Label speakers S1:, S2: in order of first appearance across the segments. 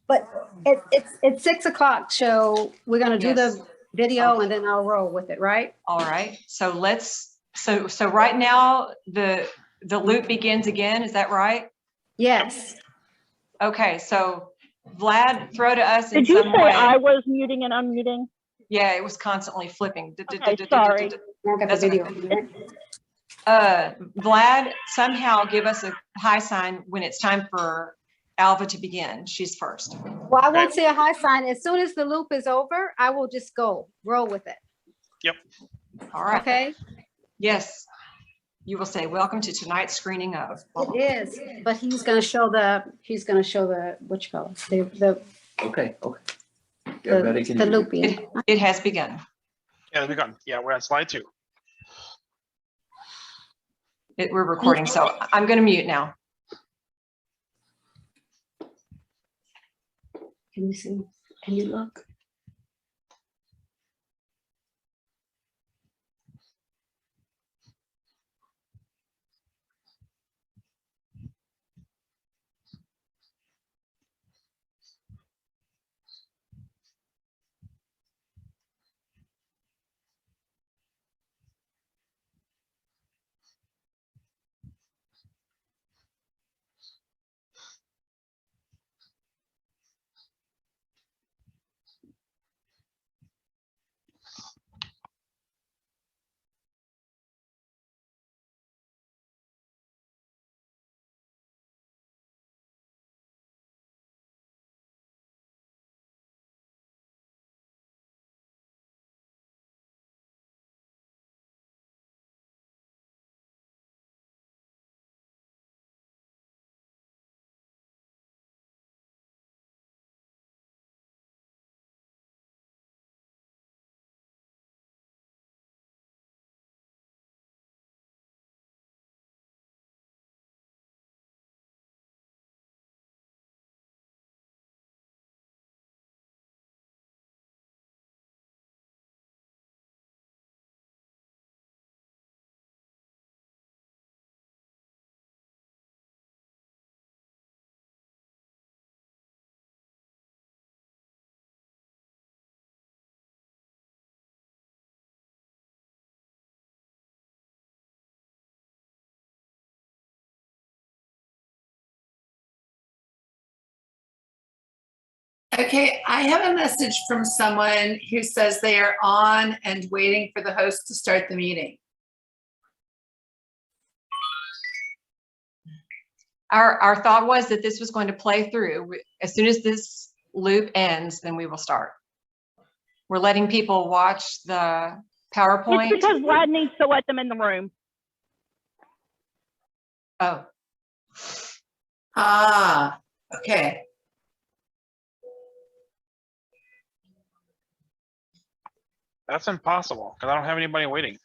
S1: But it's 6 o'clock, so we're gonna do the video and then I'll roll with it, right?
S2: All right. So so right now the loop begins again. Is that right?
S1: Yes.
S2: Okay. So Vlad, throw to us in
S3: Did you
S2: some
S3: say
S2: way.
S3: I was muting and unmuting?
S2: Yeah, it was constantly flipping.
S3: Okay, sorry.
S1: I got the video.
S2: Vlad, somehow give us a high sign when it's time for Alva to begin. She's first.
S1: Well, I won't say a high sign. As soon as the loop is over, I will just roll with it.
S4: Yep.
S2: All right.
S1: Okay.
S2: Yes. You will say, welcome to tonight's screening of.
S1: It is, but he's gonna show the, what you call it? The
S5: Okay. Yeah, Betty, can
S1: the
S5: you-
S1: looping.
S2: It has begun.
S4: Yeah, we got. Yeah, we're on slide 2.
S2: We're recording, so I'm going to mute now.
S1: Can you see? Can you look?
S6: Okay, I have a message from someone who says they are on and waiting for the host to start the meeting.
S2: Our thought was that this was going to play through. As soon as this loop ends, then we will start. We're letting people watch the PowerPoint.
S3: It's because Vlad needs to let them in the room.
S2: Oh,
S6: Ah, okay.
S4: That's impossible because I don't have anybody waiting.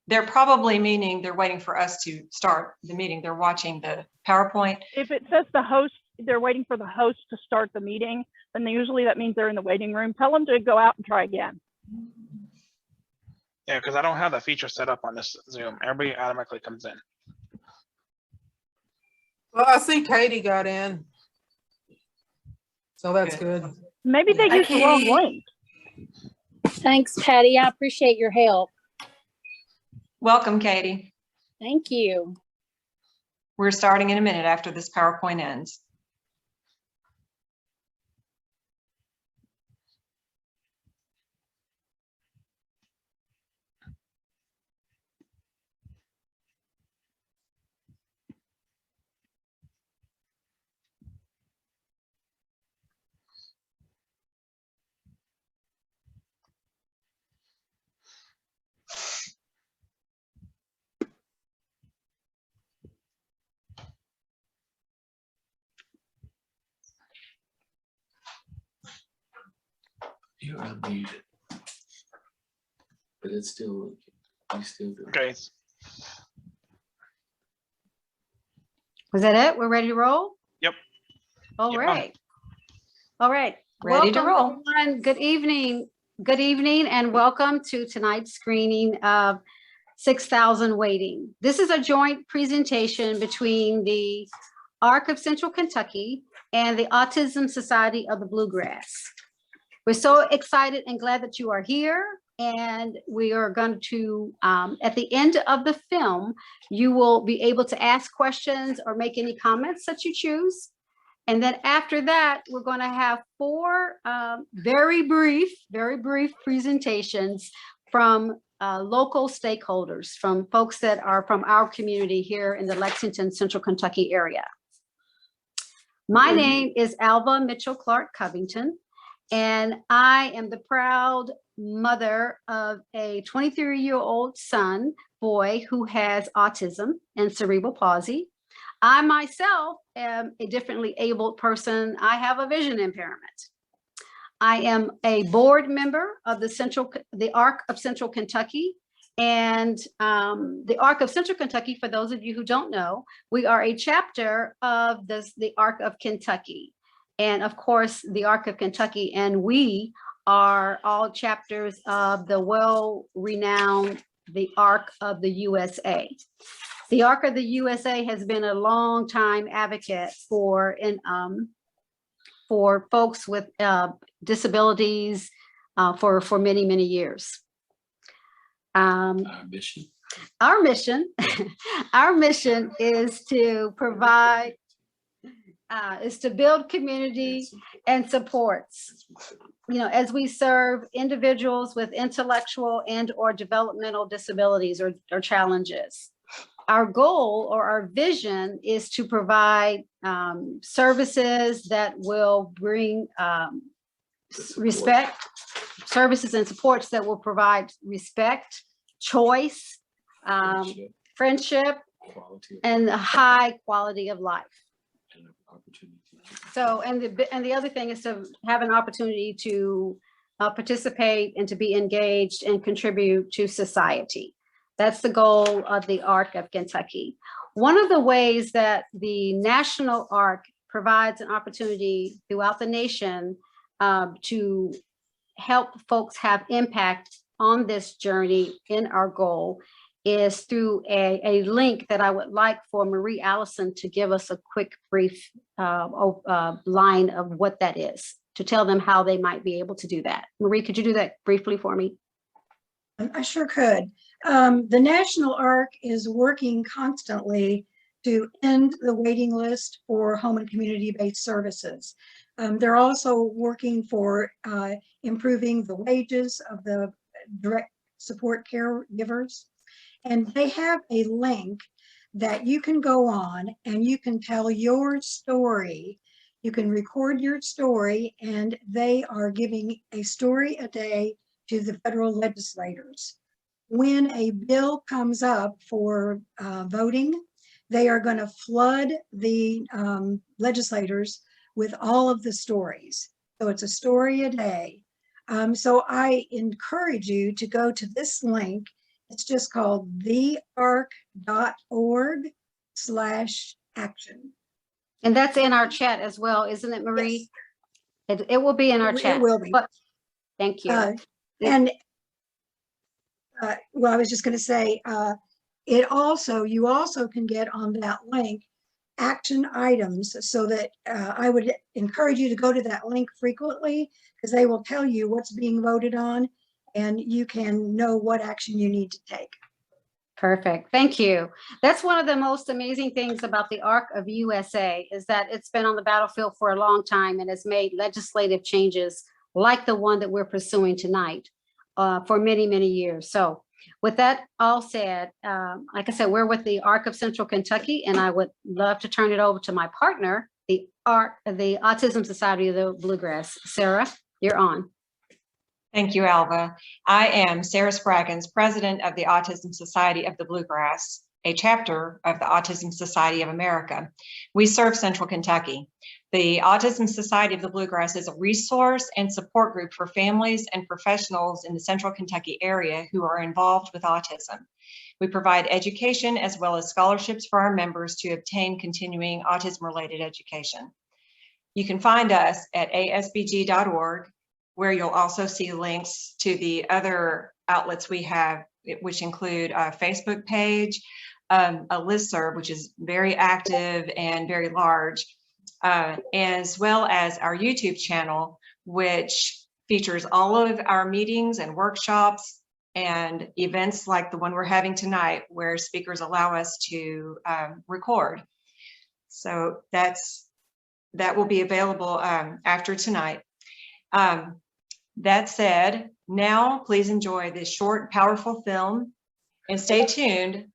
S2: they're probably meaning they're waiting for us to start the meeting. They're watching the PowerPoint.
S3: If it says the host, they're waiting for the host to start the meeting, then usually that means they're in the waiting room. Tell them to go out and try again.
S4: Yeah, because I don't have that feature set up on this Zoom. Everybody automatically comes in.
S7: Well, I see Katie got in. So that's good.
S3: Maybe they used the wrong link.
S8: Thanks, Patty. I appreciate your help.
S2: Welcome, Katie.
S8: Thank you.
S2: We're starting in a minute after this PowerPoint ends.
S5: You're unmuted. But it's still, you still do.
S4: Okay.
S1: Was that it? We're ready to roll?
S4: Yep.
S1: All
S4: Yep.
S1: right. All right.
S2: Ready to roll.
S1: Everyone. Good evening. Good evening and welcome to tonight's screening of 6,000 Waiting. This is a joint presentation between the ARC of Central Kentucky and the Autism Society of the Bluegrass. We're so excited and glad that you are here. And we are going to, at the end of the film, you will be able to ask questions or make any comments that you choose. And then after that, we're going to have 4 very brief presentations from local stakeholders, from folks that are from our community here in the Lexington, Central Kentucky area. My name is Alva Mitchell Clark Covington, and I am the proud mother of a 23-year-old boy who has autism and cerebral palsy. I myself am a differently abled person. I have a vision impairment. I am a board member of the ARC of Central Kentucky. And the ARC of Central Kentucky, for those of you who don't know, we are a chapter of the ARC of Kentucky. And of course, the ARC of Kentucky and we are all chapters of the well-renowned the ARC of the USA. The ARC of the USA has been a long time advocate for folks with disabilities for many, many years.
S5: Our mission.
S1: Our mission, our mission is to provide, is to build community and supports, you know, as we serve individuals with intellectual and or developmental disabilities or challenges. Our goal or our vision is to provide services that will bring respect, services and supports that will provide respect, choice, friendship, and a high quality of life. So, and the other thing is to have an opportunity to participate and to be engaged and contribute to society. That's the goal of the ARC of Kentucky. One of the ways that the National ARC provides an opportunity throughout the nation to help folks have impact on this journey in our goal is through a link that I would like for Marie Allison to give us a quick brief line of what that is, to tell them how they might be able to do that. Marie, could you do that briefly for me?
S9: I sure could. The National ARC is working constantly to end the waiting list for home and community-based services. They're also working for improving the wages of the direct support caregivers. And they have a link that you can go on and you can tell your story. You can record your story, and they are giving a story a day to the federal legislators. When a bill comes up for voting, they are going to flood the legislators with all of the stories. So it's a story a day. So I encourage you to go to this link. It's just called thearc.org/action.
S1: And that's in our chat as well, isn't it, Marie? Yes. It will be in our chat.
S9: It will be.
S1: But, thank you.
S9: Well, I was just going to say, you also can get on that link action items, so that I would encourage you to go to that link frequently, because they will tell you what's being voted on and you can know what action you need to take.
S1: Perfect. Thank you. That's one of the most amazing things about the ARC of USA is that it's been on the battlefield for a long time and has made legislative changes like the one that we're pursuing tonight for many, many years. So with that all said, like I said, we're with the ARC of Central Kentucky, and I would love to turn it over to my partner, the Autism Society of the Bluegrass. Sarah, you're on.
S2: Thank you, Alva. I am Sarah Spraggins, president of the Autism Society of the Bluegrass, a chapter of the Autism Society of America. We serve Central Kentucky. The Autism Society of the Bluegrass is a resource and support group for families and professionals in the Central Kentucky area who are involved with autism. We provide education as well as scholarships for our members to obtain continuing autism-related education. You can find us at asbg.org, where you'll also see links to the other outlets we have, which include a Facebook page, a listserv, which is very active and very large, as well as our YouTube channel, which features all of our meetings and workshops and events like the one we're having tonight, where speakers allow us to record. So that will be available after tonight. That said, now please enjoy this short, powerful film and stay tuned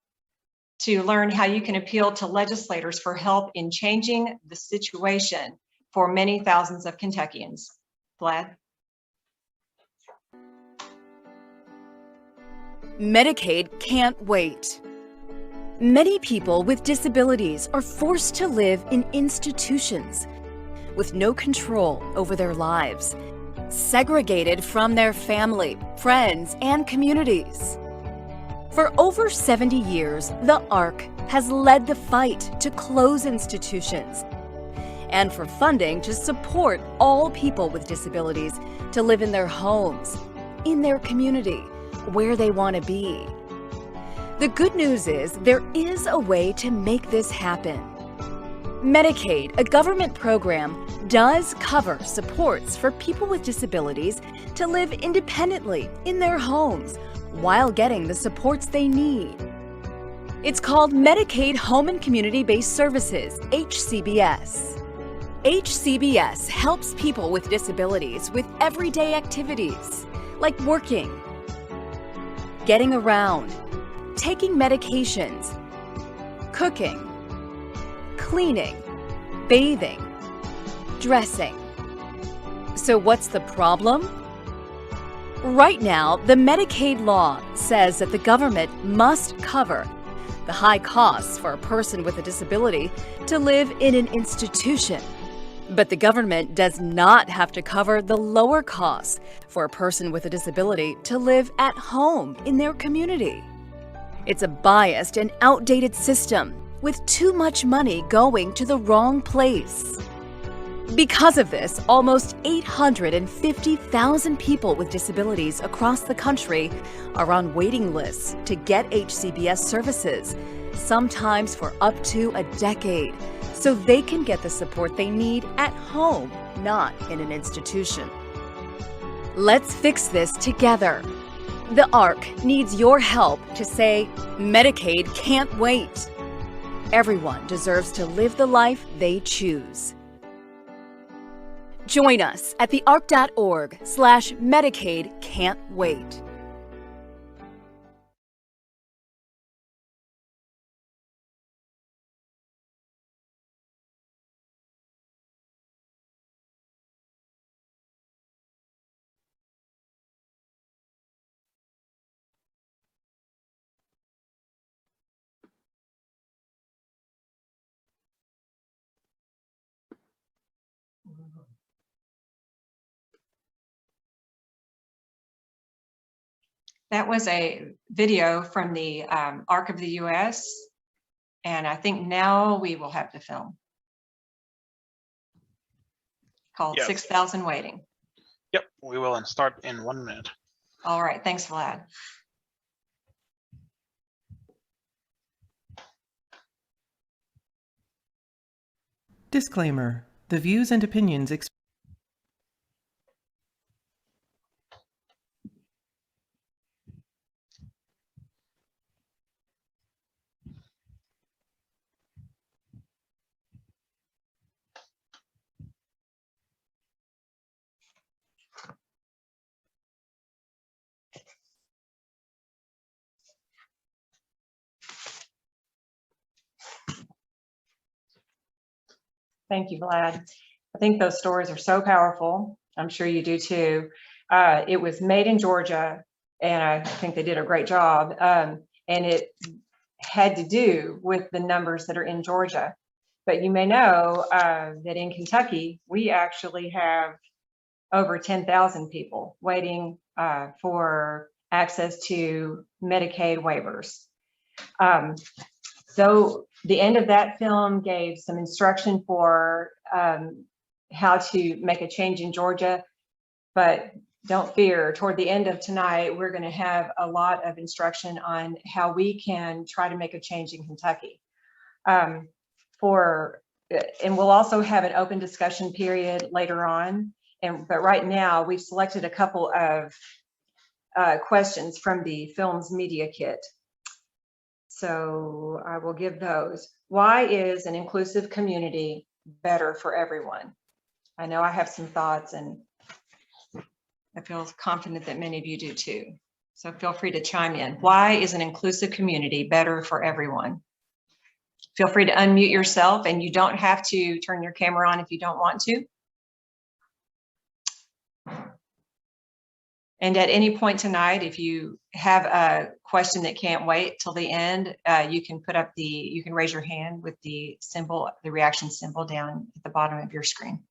S2: to learn how you can appeal to legislators for help in changing the situation for many thousands of Kentuckians. Vlad?
S10: Medicaid can't wait. Many people with disabilities are forced to live in institutions with no control over their lives, segregated from their family, friends, and communities. For over 70 years, the ARC has led the fight to close institutions and for funding to support all people with disabilities to live in their homes, in their community, where they want to be. The good news is there is a way to make this happen. Medicaid, a government program, does cover supports for people with disabilities to live independently in their homes while getting the supports they need. It's called Medicaid Home and Community-Based Services, HCBS. HCBS helps people with disabilities with everyday activities like working, getting around, taking medications, cooking, cleaning, bathing, dressing. So what's the problem? Right now, the Medicaid law says that the government must cover the high costs for a person with a disability to live in an institution. But the government does not have to cover the lower costs for a person with a disability to live at home in their community. It's a biased and outdated system with too much money going to the wrong place. Because of this, almost 850,000 people with disabilities across the country are on waiting lists to get HCBS services, sometimes for up to a decade, so they can get the support they need at home, not in an institution. Let's fix this together. The ARC needs your help to say, Medicaid can't wait. Everyone deserves to live the life they choose. Join us at thearc.org/Medicaid can't wait.
S2: That was a video from the ARC of the US, and I think now we will have the film called
S4: Yes.
S2: 6,000 Waiting.
S4: Yep, we will and start in 1 minute.
S2: All right, thanks, Vlad.
S11: Disclaimer. The views and opinions expressed
S2: Thank you, Vlad. I think those stories are so powerful. I'm sure you do too. It was made in Georgia, and I think they did a great job. And it had to do with the numbers that are in Georgia. But you may know that in Kentucky, we actually have over 10,000 people waiting for access to Medicaid waivers. So the end of that film gave some instruction for how to make a change in Georgia, but don't fear, toward the end of tonight, we're going to have a lot of instruction on how we can try to make a change in Kentucky. And we'll also have an open discussion period later on. But right now, we've selected a couple of questions from the film's media kit. So I will give those. Why is an inclusive community better for everyone? I know I have some thoughts, and I feel confident that many of you do too. So feel free to chime in. Why is an inclusive community better for everyone? Feel free to unmute yourself, and you don't have to turn your camera on if you don't want to. And at any point tonight, if you have a question that can't wait till the end, you can raise your hand with the symbol, the reaction symbol down at the bottom of your screen.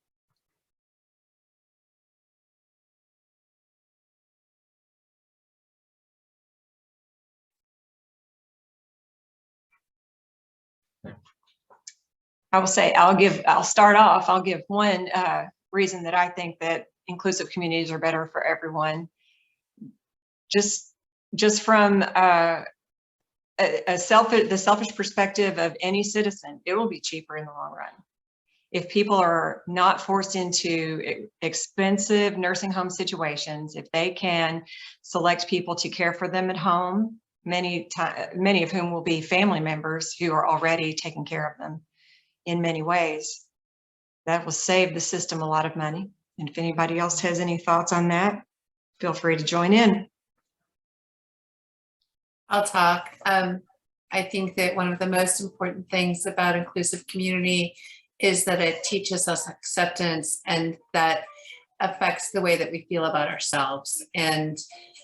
S2: I will say, I'll start off, I'll give one reason that I think that inclusive communities are better for everyone. Just from the selfish perspective of any citizen, it will be cheaper in the long run. If people are not forced into expensive nursing home situations, if they can select people to care for them at home, many of whom will be family members who are already taking care of them in many ways, that will save the system a lot of money. And if anybody else has any thoughts on that, feel free to join in.
S6: I'll talk. I think that one of the most important things about inclusive community is that it teaches us acceptance, and that affects the way that we feel about ourselves. And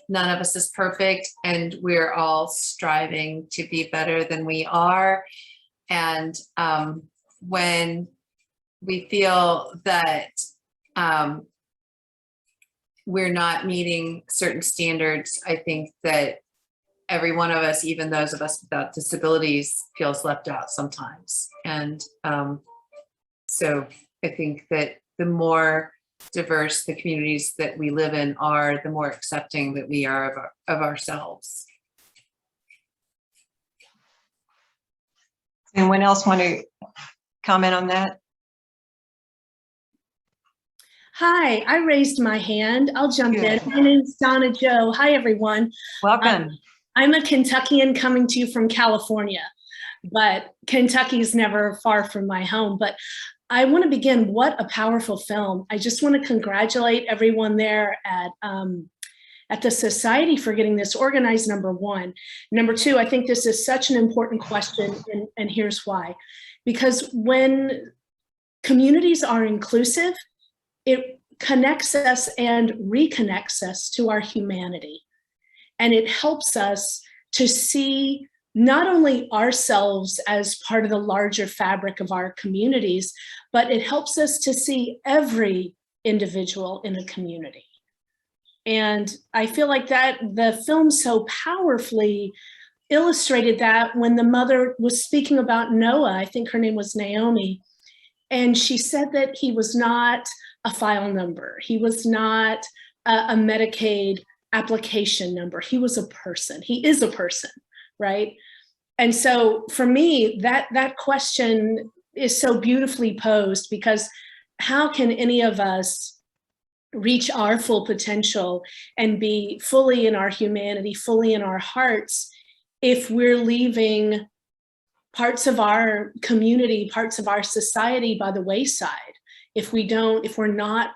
S6: none of us is perfect, and we're all striving to be better than we are. And when we feel that we're not meeting certain standards, I think that every one of us, even those of us without disabilities, feels left out sometimes. And so I think that the more diverse the communities that we live in are, the more accepting that we are of ourselves.
S2: Anyone else want to comment on that?
S8: Hi, I raised my hand. I'll jump in. My name's Donna Joe. Hi, everyone.
S2: Welcome.
S8: I'm a Kentuckian coming to you from California, but Kentucky's never far from my home. But I want to begin, what a powerful film. I just want to congratulate everyone there at the Society for getting this organized, number one. Number two, I think this is such an important question, and here's why. Because when communities are inclusive, it connects us and reconnects us to our humanity. And it helps us to see not only ourselves as part of the larger fabric of our communities, but it helps us to see every individual in a community. And I feel like that the film so powerfully illustrated that when the mother was speaking about Noah, I think her name was Naomi, and she said that he was not a file number. He was not a Medicaid application number. He was a person. He is a person, right? And so for me, that question is so beautifully posed, because how can any of us reach our full potential and be fully in our humanity, fully in our hearts, if we're leaving parts of our community, parts of our society by the wayside? If we're not,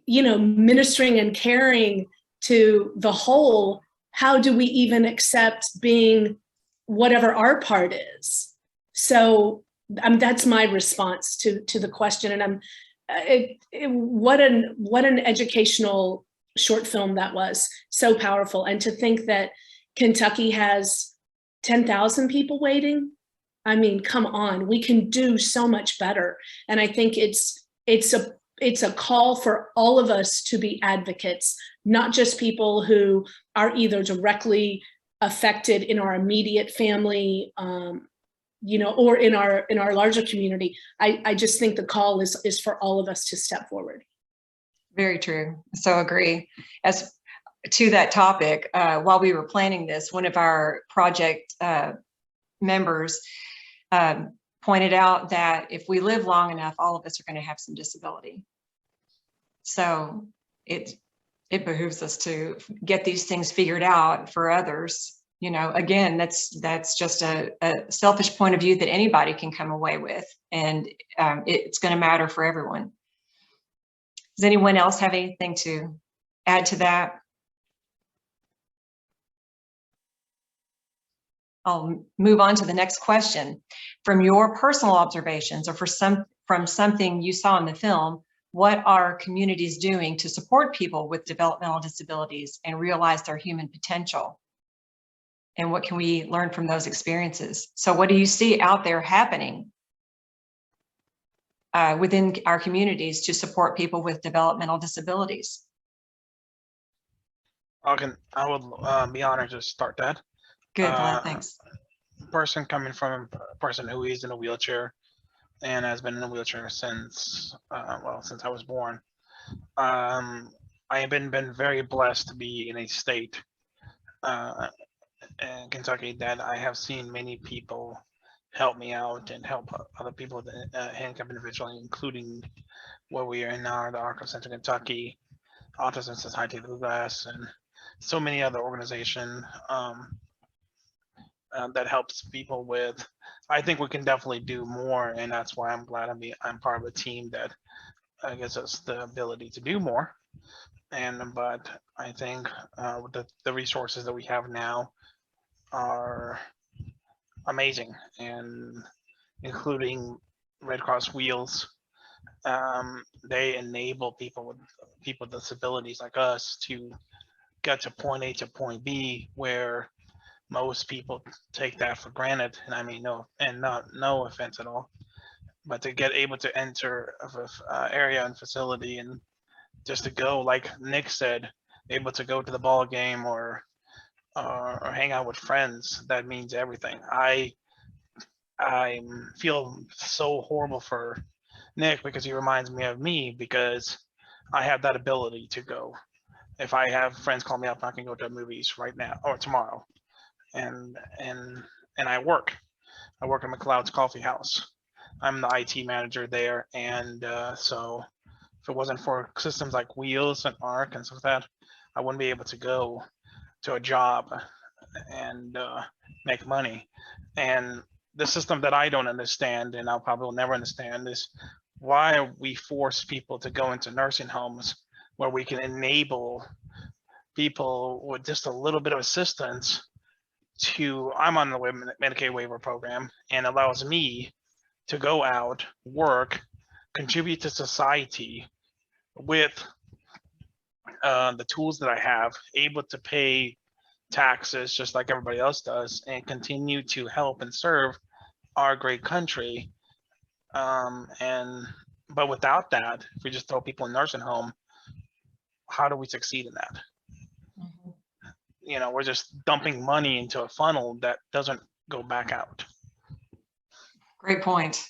S8: ministering and caring to the whole, how do we even accept being whatever our part is? So that's my response to the question. And what an educational short film that was. So powerful. And to think that Kentucky has 10,000 people waiting. I mean, come on, we can do so much better. And I think it's a call for all of us to be advocates, not just people who are either directly affected in our immediate family, or in our larger community. I just think the call is for all of us to step forward.
S2: Very true. So agree. As to that topic, while we were planning this, one of our project members pointed out that if we live long enough, all of us are going to have some disability. So it behooves us to get these things figured out for others. You know, again, that's just a selfish point of view that anybody can come away with, and it's going to matter for everyone. Does anyone else have anything to add to that? I'll move on to the next question. From your personal observations, or from something you saw in the film, what are communities doing to support people with developmental disabilities and realize their human potential? And what can we learn from those experiences? So what do you see out there happening within our communities to support people with developmental disabilities?
S4: I would be honored to start that.
S2: Good, Vlad, thanks.
S4: Person coming from a person who is in a wheelchair and has been in a wheelchair since since I was born. I have been very blessed to be in a state in Kentucky that I have seen many people help me out and help other people, handicapped individuals, including where we are in now, the Arc of Central Kentucky, Autism Society of Bluegrass, and so many other organizations that helps people with. I think we can definitely do more, and that's why I'm glad I'm part of a team that gives us the ability to do more. But I think the resources that we have now are amazing, and including Red Cross Wheels. They enable people with disabilities like us to get to point A to point B, where most people take that for granted. And I mean, no offense at all, but to get able to enter a area and facility and just to go, like Nick said, able to go to the ball game or hang out with friends, that means everything. I feel so horrible for Nick because he reminds me of me, because I have that ability to go. If I have friends call me up, I can go to the movies right now or tomorrow. And I work at McLeod's Coffee House. I'm the IT manager there, and so if it wasn't for systems like Wheels and Arc and stuff like that, I wouldn't be able to go to a job and make money. And the system that I don't understand, and I'll probably will never understand, is why we force people to go into nursing homes where we can enable people with just a little bit of assistance to, I'm on the Medicaid waiver program, and allows me to go out, work, contribute to society with the tools that I have, able to pay taxes just like everybody else does, and continue to help and serve our great country. But without that, if we just throw people in nursing home, how do we succeed in that? Mm-hmm. You know, we're just dumping money into a funnel that doesn't go back out.
S2: Great point.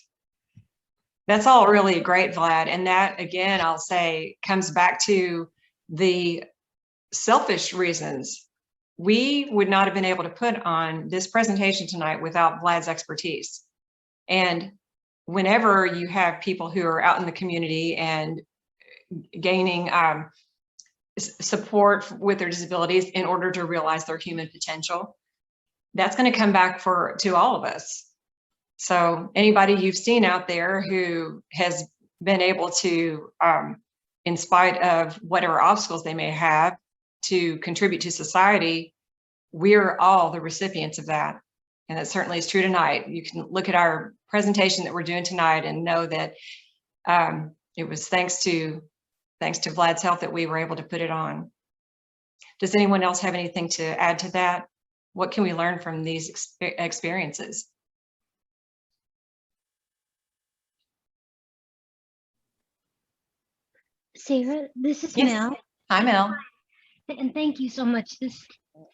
S2: That's all really great, Vlad. And that, again, I'll say, comes back to the selfish reasons. We would not have been able to put on this presentation tonight without Vlad's expertise. And whenever you have people who are out in the community and gaining support with their disabilities in order to realize their human potential, that's going to come back to all of us. So anybody you've seen out there who has been able to, in spite of whatever obstacles they may have, to contribute to society, we're all the recipients of that. And that certainly is true tonight. You can look at our presentation that we're doing tonight and know that it was thanks to Vlad's help that we were able to put it on. Does anyone else have anything to add to that? What can we learn from these experiences?
S12: Sarah, this is
S2: Yes.
S12: Mel.
S2: Hi, Mel.
S12: And thank you so much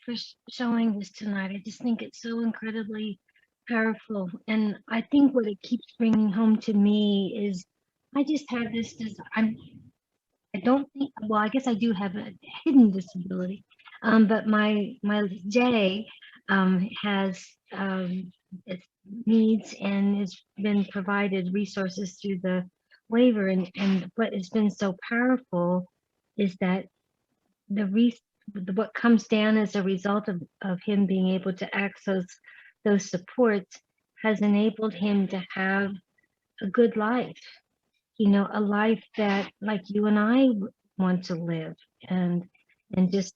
S12: for showing this tonight. I just think it's so incredibly powerful. And I think what it keeps bringing home to me is I just have this, I don't think, well, I guess I do have a hidden disability. But my Jay has needs and has been provided resources through the waiver. And what has been so powerful is that what comes down as a result of him being able to access those supports has enabled him to have a good life, you know, a life that like you and I want to live, and just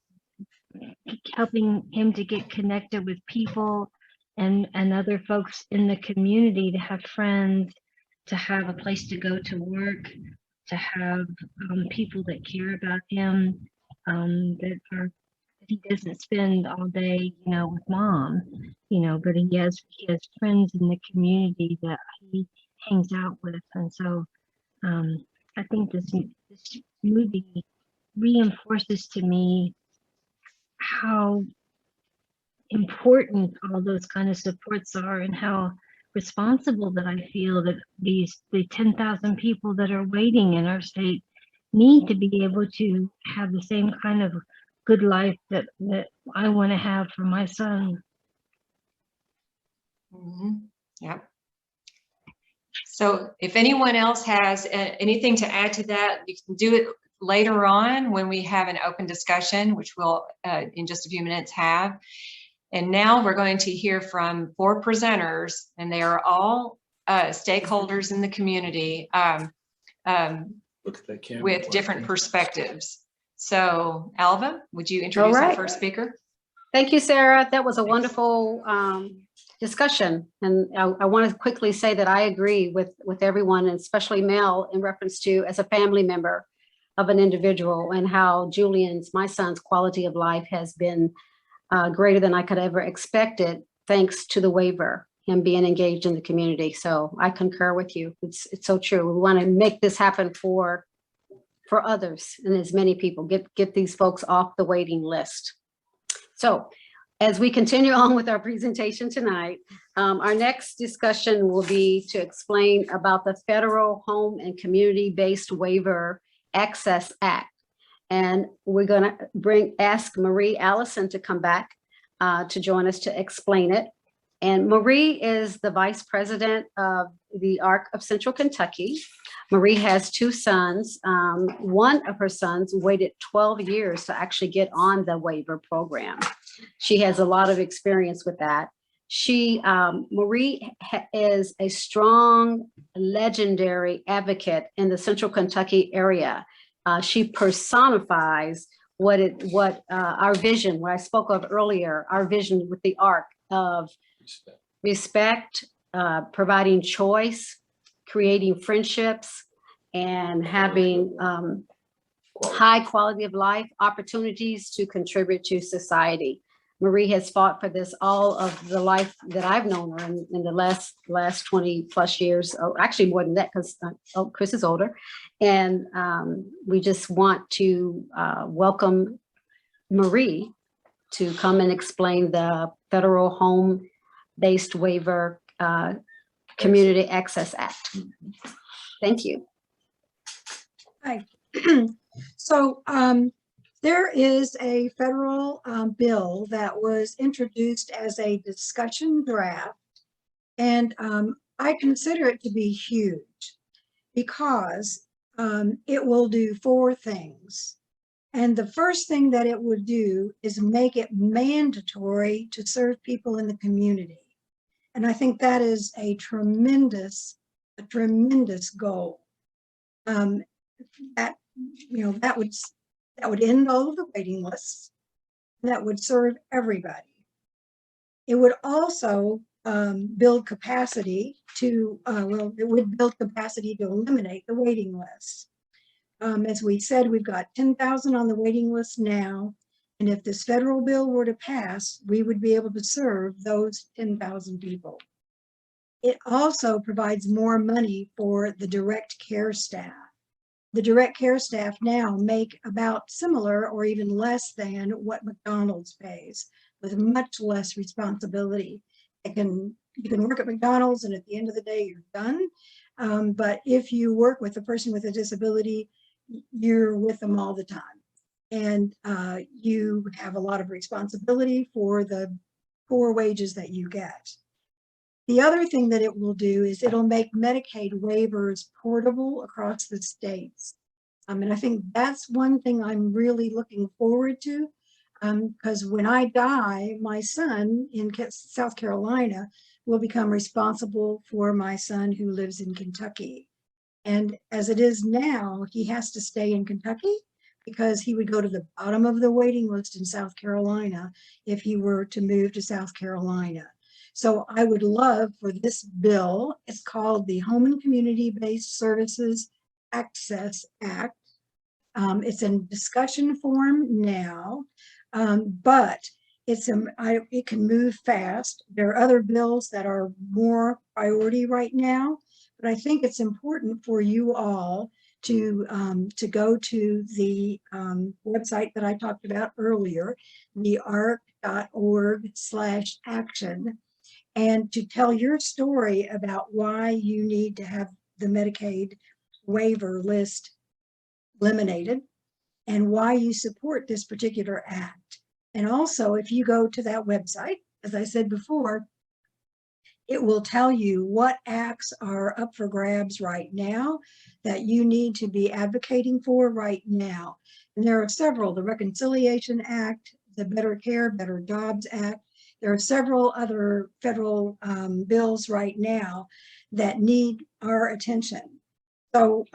S12: helping him to get connected with people and other folks in the community, to have friends, to have a place to go to work, to have people that care about him, that he doesn't spend all day, you know, with mom, you know, but he has friends in the community that he hangs out with. And so I think this movie reinforces to me how important all those kind of supports are, and how responsible that I feel that the 10,000 people that are waiting in our state need to be able to have the same kind of good life that I want to have for my son.
S2: Yeah. So if anyone else has anything to add to that, you can do it later on when we have an open discussion, which we'll in just a few minutes have. And now we're going to hear from 4 presenters, and they are all stakeholders in the community with different perspectives. So Alva, would you introduce our first speaker?
S1: Thank you, Sarah. That was a wonderful discussion. And I want to quickly say that I agree with everyone, and especially Mel, in reference to as a family member of an individual, and how Julian's, my son's, quality of life has been greater than I could ever expect it, thanks to the waiver, him being engaged in the community. So I concur with you. It's so true. We want to make this happen for others, and as many people, get these folks off the waiting list. So as we continue on with our presentation tonight, our next discussion will be to explain about the Federal Home and Community-Based Waiver Access Act. And we're going to ask Marie Allison to come back to join us to explain it. And Marie is the Vice President of the ARC of Central Kentucky. Marie has 2 sons. One of her sons waited 12 years to actually get on the waiver program. She has a lot of experience with that. Marie is a strong, legendary advocate in the Central Kentucky area. She personifies what our vision, what I spoke of earlier, our vision with the ARC of respect, providing choice, creating friendships, and having high quality of life, opportunities to contribute to society. Marie has fought for this all of the life that I've known her in the last 20 plus years, or actually more than that, because Chris is older. And we just want to welcome Marie to come and explain the Federal Home-Based Waiver Community Access Act. Thank you.
S9: Hi. So there is a federal bill that was introduced as a discussion draft, and I consider it to be huge because it will do 4 things. And the first thing that it would do is make it mandatory to serve people in the community. And I think that is a tremendous goal. That would end all of the waiting lists. That would serve everybody. It would also build capacity to, it would build capacity to eliminate the waiting lists. As we said, we've got 10,000 on the waiting list now. And if this federal bill were to pass, we would be able to serve those 10,000 people. It also provides more money for the direct care staff. The direct care staff now make about similar or even less than what McDonald's pays, with much less responsibility. You can work at McDonald's and at the end of the day, you're done. But if you work with a person with a disability, you're with them all the time. And you have a lot of responsibility for the poor wages that you get. The other thing that it will do is it'll make Medicaid waivers portable across the states. And I think that's one thing I'm really looking forward to, because when I die, my son in South Carolina will become responsible for my son who lives in Kentucky. And as it is now, he has to stay in Kentucky because he would go to the bottom of the waiting list in South Carolina if he were to move to South Carolina. So I would love for this bill, it's called the Home and Community-Based Services Access Act. It's in discussion form now, but it can move fast. There are other bills that are more priority right now, but I think it's important for you all to go to the website that I talked about earlier, the arc.org/action, and to tell your story about why you need to have the Medicaid waiver list eliminated and why you support this particular act. And also, if you go to that website, as I said before, it will tell you what acts are up for grabs right now that you need to be advocating for right now. And there are several, the Reconciliation Act, the Better Care, Better Jobs Act. There are several other federal bills right now that need our attention. So,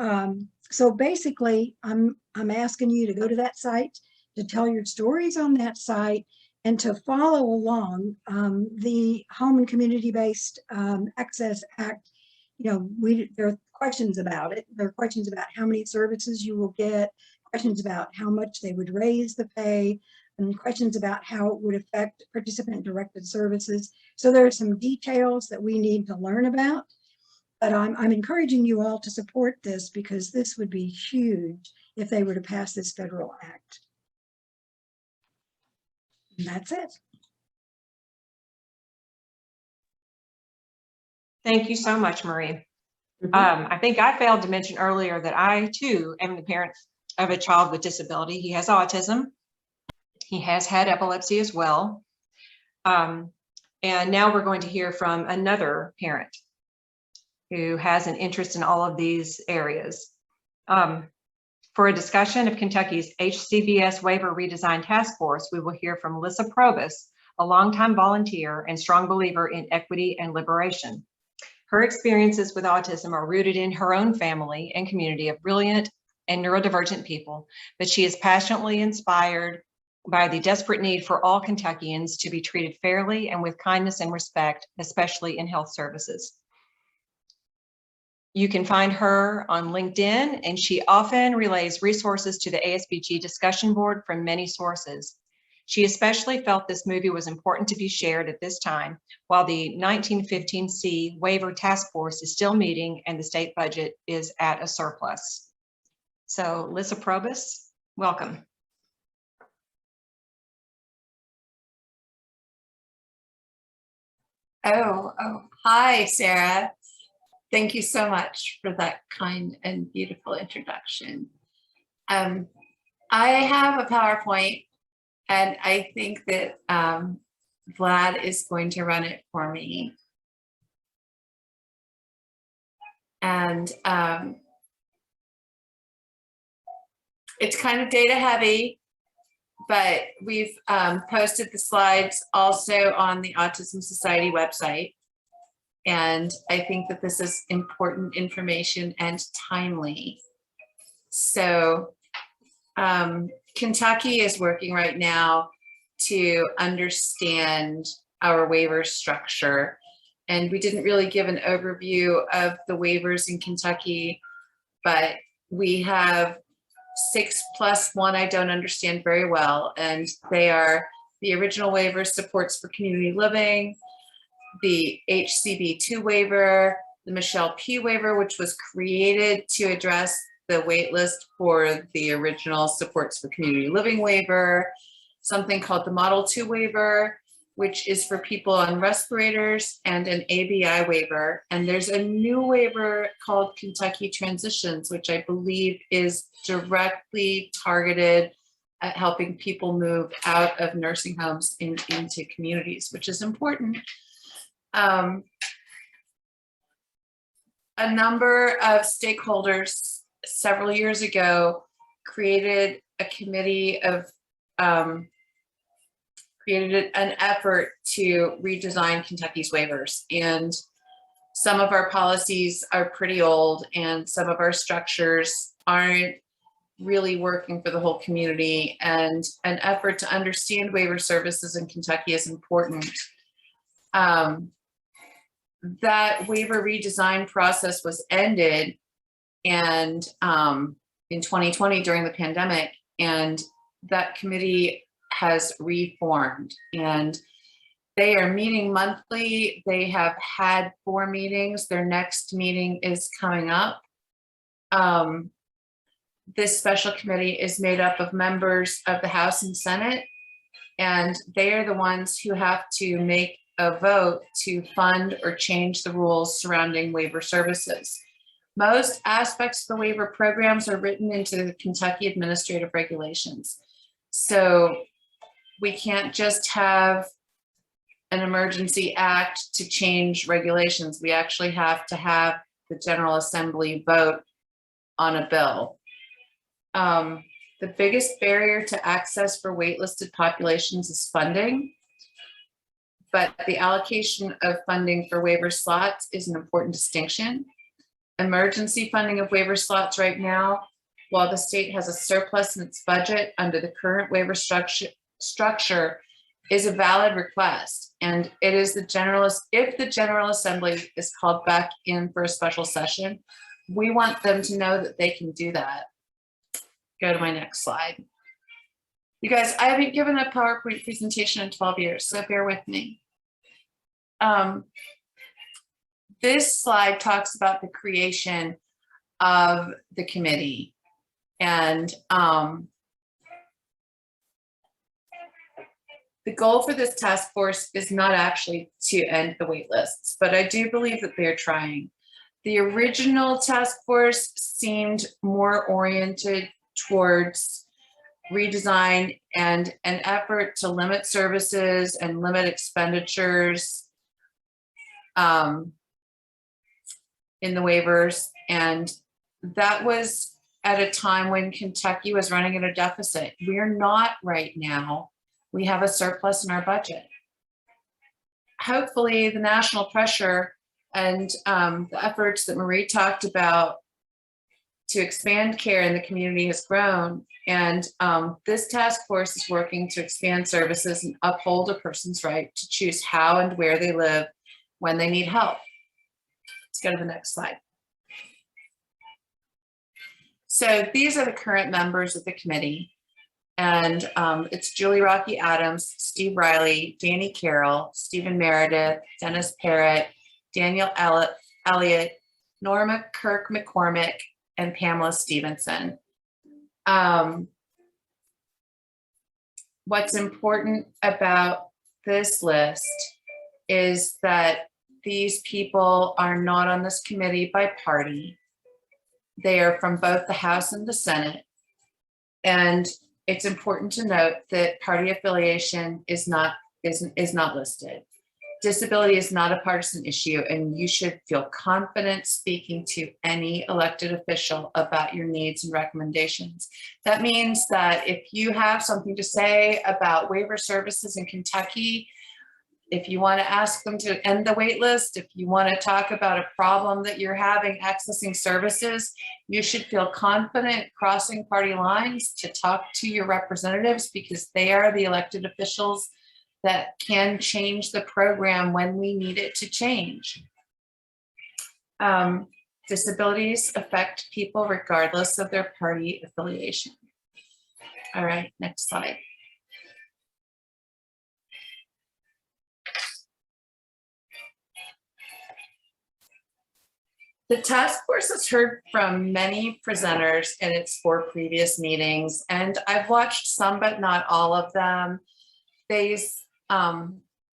S9: so basically, I'm asking you to go to that site, to tell your stories on that site, and to follow along. The Home and Community-Based Access Act, you know, there are questions about it. There are questions about how many services you will get, questions about how much they would raise the pay, and questions about how it would affect participant-directed services. So there are some details that we need to learn about. But I'm encouraging you all to support this because this would be huge if they were to pass this federal act. And that's it.
S2: Thank you so much, Marie. I think I failed to mention earlier that I too am the parent of a child with disability. He has autism. He has had epilepsy as well. And now we're going to hear from another parent who has an interest in all of these areas. For a discussion of Kentucky's HCBS Waiver Redesign Task Force, we will hear from Lissa Probus, a longtime volunteer and strong believer in equity and liberation. Her experiences with autism are rooted in her own family and community of brilliant and neurodivergent people, but she is passionately inspired by the desperate need for all Kentuckians to be treated fairly and with kindness and respect, especially in health services. You can find her on LinkedIn, and she often relays resources to the ASBG discussion board from many sources. She especially felt this movie was important to be shared at this time, while the 1915C Waiver Task Force is still meeting and the state budget is at a surplus. So, Lissa Probus, welcome.
S6: Oh, hi, Sarah. Thank you so much for that kind and beautiful introduction. I have a PowerPoint, and I think that Vlad is going to run it for me. And it's kind of data heavy, but we've posted the slides also on the Autism Society website. And I think that this is important information and timely. So Kentucky is working right now to understand our waiver structure. And we didn't really give an overview of the waivers in Kentucky, but we have 6+1 I don't understand very well. And they are the original waiver supports for community living, the HCB2 waiver, the Michelle P waiver, which was created to address the wait list for the original supports for community living waiver, something called the Model 2 waiver, which is for people on respirators, and an ABI waiver. And there's a new waiver called Kentucky Transitions, which I believe is directly targeted at helping people move out of nursing homes into communities, which is important. A number of stakeholders several years ago created a committee of created an effort to redesign Kentucky's waivers. And some of our policies are pretty old and some of our structures aren't really working for the whole community. And an effort to understand waiver services in Kentucky is important. That waiver redesign process was ended and in 2020 during the pandemic, and that committee has reformed, and they are meeting monthly. They have had 4 meetings. Their next meeting is coming up. This special committee is made up of members of the House and Senate, and they are the ones who have to make a vote to fund or change the rules surrounding waiver services. Most aspects of the waiver programs are written into the Kentucky administrative regulations. So we can't just have an emergency act to change regulations. We actually have to have the General Assembly vote on a bill. The biggest barrier to access for waitlisted populations is funding, but the allocation of funding for waiver slots is an important distinction. Emergency funding of waiver slots right now, while the state has a surplus in its budget under the current waiver structure, is a valid request. And it is if the General Assembly is called back in for a special session, we want them to know that they can do that. Go to my next slide. You guys, I haven't given a PowerPoint presentation in 12 years, so bear with me. This slide talks about the creation of the committee, and the goal for this task force is not actually to end the wait lists, but I do believe that they're trying. The original task force seemed more oriented towards redesign and an effort to limit services and limit expenditures in the waivers. And that was at a time when Kentucky was running at a deficit. We're not right now. We have a surplus in our budget. Hopefully the national pressure and the efforts that Marie talked about to expand care in the community has grown. And this task force is working to expand services and uphold a person's right to choose how and where they live when they need help. Let's go to the next slide. So these are the current members of the committee. And it's Julie Rocky Adams, Steve Riley, Danny Carroll, Stephen Meredith, Dennis Parrott, Daniel Elliott, Norma Kirk McCormick, and Pamela Stevenson. What's important about this list is that these people are not on this committee by party. They are from both the House and the Senate. And it's important to note that party affiliation is not listed. Disability is not a partisan issue, and you should feel confident speaking to any elected official about your needs and recommendations. That means that if you have something to say about waiver services in Kentucky, if you want to ask them to end the wait list, if you want to talk about a problem that you're having accessing services, you should feel confident crossing party lines to talk to your representatives, because they are the elected officials that can change the program when we need it to change. Disabilities affect people regardless of their party affiliation. All right, next slide. The task force has heard from many presenters in its 4 previous meetings, and I've watched some but not all of them.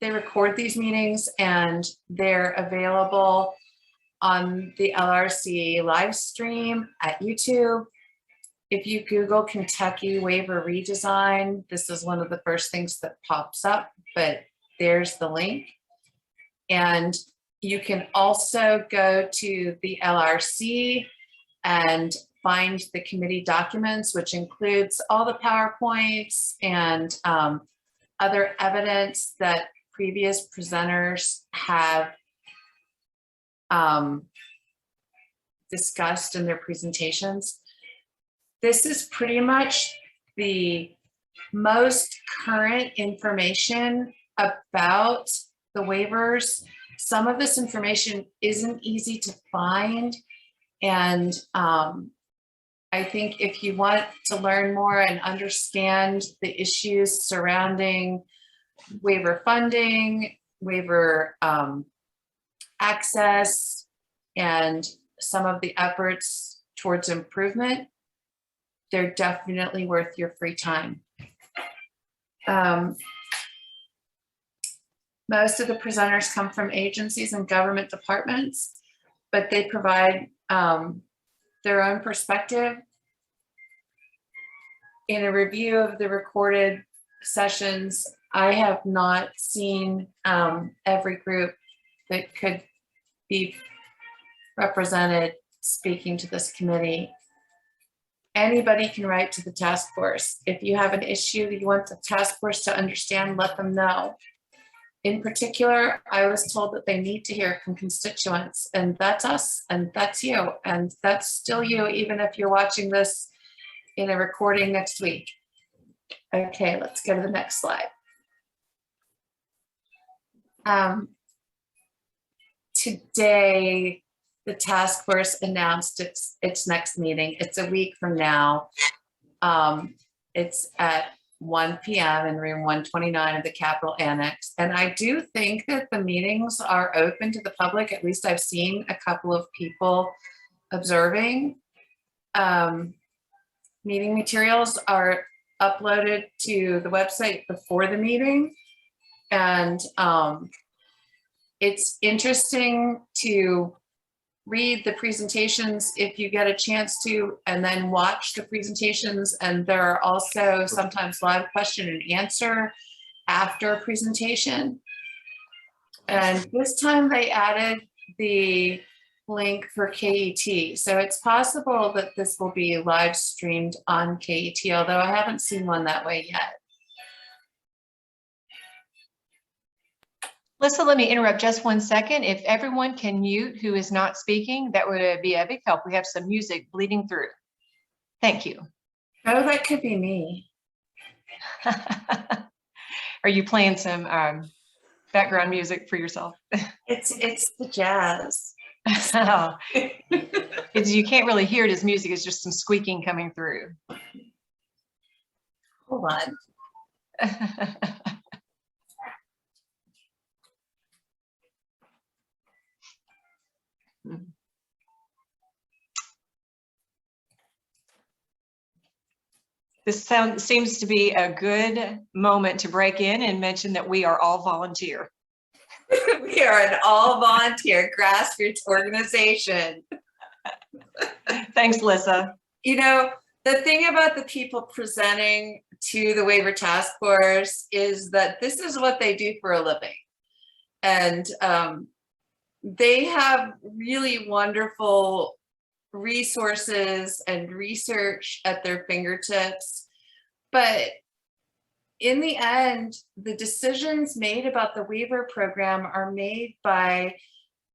S6: they record these meetings and they're available on the LRC live stream at YouTube. If you Google Kentucky waiver redesign, this is one of the first things that pops up, but there's the link. And you can also go to the LRC and find the committee documents, which includes all the PowerPoints and other evidence that previous presenters have discussed in their presentations. This is pretty much the most current information about the waivers. Some of this information isn't easy to find. And I think if you want to learn more and understand the issues surrounding waiver funding, waiver access, and some of the efforts towards improvement, they're definitely worth your free time. Most of the presenters come from agencies and government departments, but they provide their own perspective. In a review of the recorded sessions, I have not seen every group that could be represented speaking to this committee. Anybody can write to the task force. If you have an issue that you want the task force to understand, let them know. In particular, I was told that they need to hear from constituents, and that's us, and that's you, and that's still you, even if you're watching this in a recording next week. Okay, let's go to the next slide. Today, the task force announced its next meeting. It's a week from now. It's at 1 p.m. in room 129 of the Capitol Annex. And I do think that the meetings are open to the public. At least I've seen a couple of people observing. Meeting materials are uploaded to the website before the meeting. And it's interesting to read the presentations if you get a chance to, and then watch the presentations. And there are also sometimes live question and answer after a presentation. And this time they added the link for KET. So it's possible that this will be live streamed on KET, although I haven't seen one that way yet.
S2: Lisa, let me interrupt just 1 second. If everyone can mute who is not speaking, that would be a big help. We have some music bleeding through. Thank you.
S6: Oh, that could be me.
S2: Are you playing some background music for yourself?
S6: It's the jazz.
S2: Oh. You can't really hear it as music. It's just some squeaking coming through.
S6: Hold on.
S2: This seems to be a good moment to break in and mention that we are all volunteer.
S6: We are an all volunteer grassroots organization.
S2: Thanks, Lisa.
S6: You know, the thing about the people presenting to the waiver task force is that this is what they do for a living. And they have really wonderful resources and research at their fingertips. But in the end, the decisions made about the waiver program are made by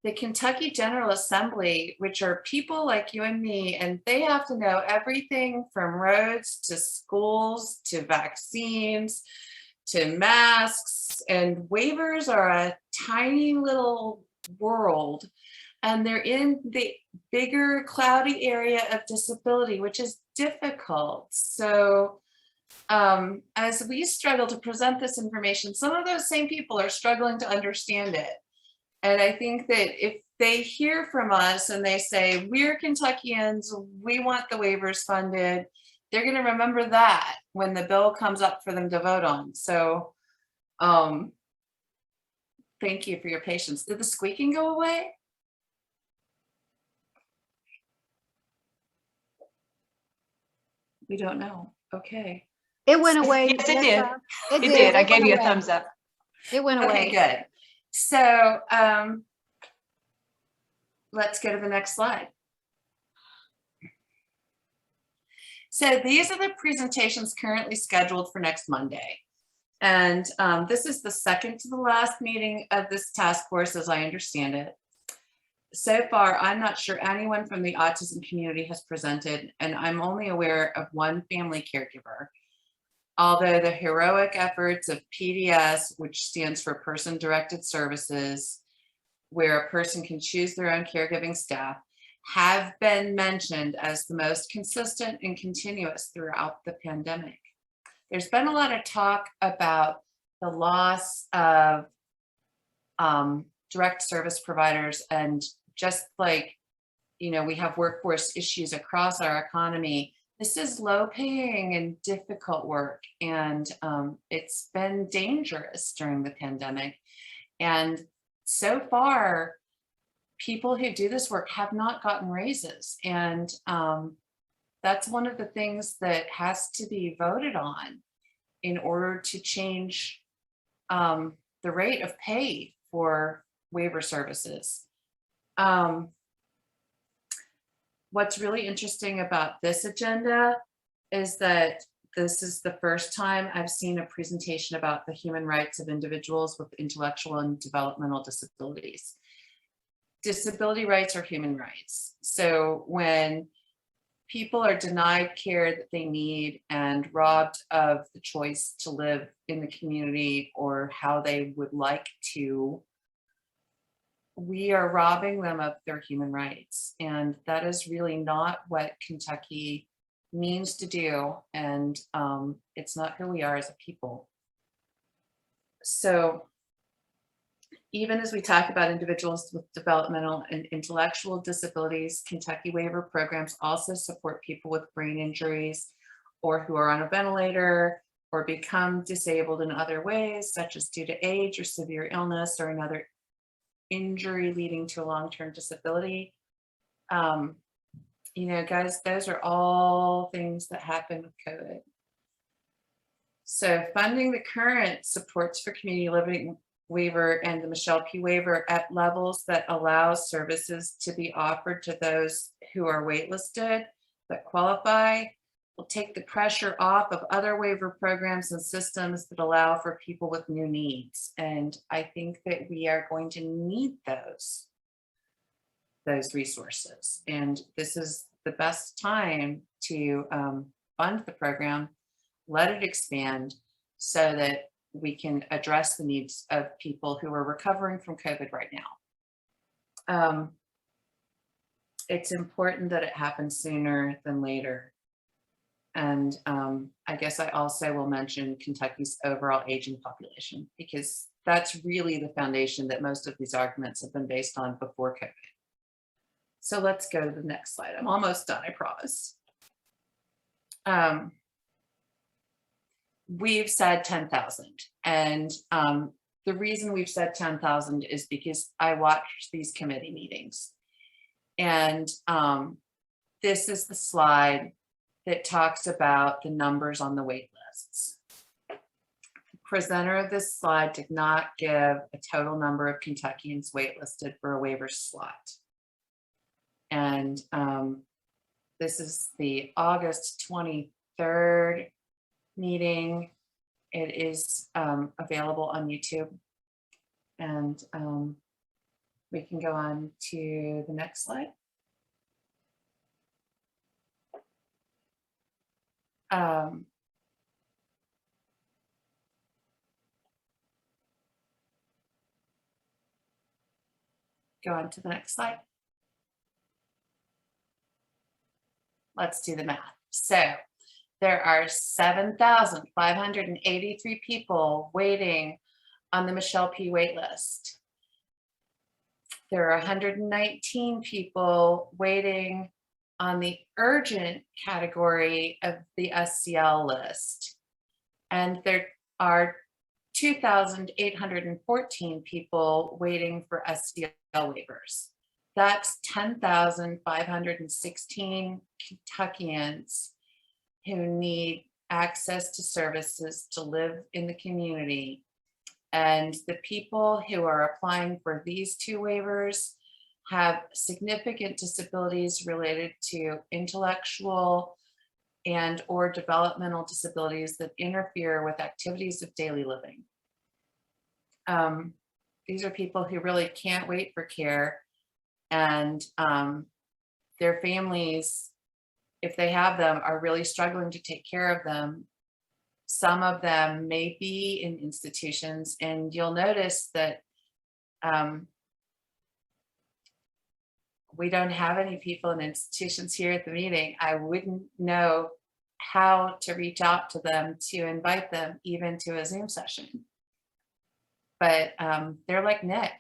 S6: the Kentucky General Assembly, which are people like you and me, and they have to know everything from roads to schools to vaccines to masks, and waivers are a tiny little world, and they're in the bigger cloudy area of disability, which is difficult. So as we struggle to present this information, some of those same people are struggling to understand it. And I think that if they hear from us and they say, we're Kentuckians, we want the waivers funded, they're going to remember that when the bill comes up for them to vote on. So Thank you for your patience. Did the squeaking go away? We don't know. Okay.
S1: It went away.
S2: Yes, it did.
S1: It
S2: It did. I
S1: It
S2: gave
S1: went
S2: you a
S1: away.
S2: thumbs up.
S1: It went
S6: Okay,
S1: away.
S6: good. So let's go to the next slide. So these are the presentations currently scheduled for next Monday. And this is the second to the last meeting of this task force, as I understand it. So far, I'm not sure anyone from the autism community has presented, and I'm only aware of one family caregiver. Although the heroic efforts of PDS, which stands for Person Directed Services, where a person can choose their own caregiving staff, have been mentioned as the most consistent and continuous throughout the pandemic. There's been a lot of talk about the loss of direct service providers, and just like, you know, we have workforce issues across our economy. This is low paying and difficult work, and it's been dangerous during the pandemic. And so far, people who do this work have not gotten raises. And that's one of the things that has to be voted on in order to change the rate of pay for waiver services. What's really interesting about this agenda is that this is the first time I've seen a presentation about the human rights of individuals with intellectual and developmental disabilities. Disability rights are human rights. So when people are denied care that they need and robbed of the choice to live in the community or how they would like to, we are robbing them of their human rights. And that is really not what Kentucky means to do. And it's not who we are as a people. So even as we talk about individuals with developmental and intellectual disabilities, Kentucky waiver programs also support people with brain injuries or who are on a ventilator or become disabled in other ways, such as due to age or severe illness or another injury leading to a long-term disability. You know, guys, those are all things that happen with COVID. So funding the current supports for community living waiver and the Michelle P. waiver at levels that allow services to be offered to those who are waitlisted but qualify will take the pressure off of other waiver programs and systems that allow for people with new needs. And I think that we are going to need those resources. And this is the best time to fund the program, let it expand so that we can address the needs of people who are recovering from COVID right now. It's important that it happens sooner than later. And I guess I also will mention Kentucky's overall aging population, because that's really the foundation that most of these arguments have been based on before COVID. So let's go to the next slide. I'm almost done, I promise. We've said 10,000, and the reason we've said 10,000 is because I watch these committee meetings, and this is the slide that talks about the numbers on the wait lists. The presenter of this slide did not give a total number of Kentuckians waitlisted for a waiver slot. And this is the August 23rd meeting. It is available on YouTube. And we can go on to the next slide. Go on to the next slide. Let's do the math. So there are 7,583 people waiting on the Michelle P. wait list. There are 119 people waiting on the urgent category of the SCL list. And there are 2,814 people waiting for SDL waivers. That's 10,516 Kentuckians who need access to services to live in the community. And the people who are applying for these two waivers have significant disabilities related to intellectual and or developmental disabilities that interfere with activities of daily living. These are people who really can't wait for care, and their families, if they have them, are really struggling to take care of them. Some of them may be in institutions, and you'll notice that we don't have any people in institutions here at the meeting. I wouldn't know how to reach out to them to invite them even to a Zoom session. But they're like Nick,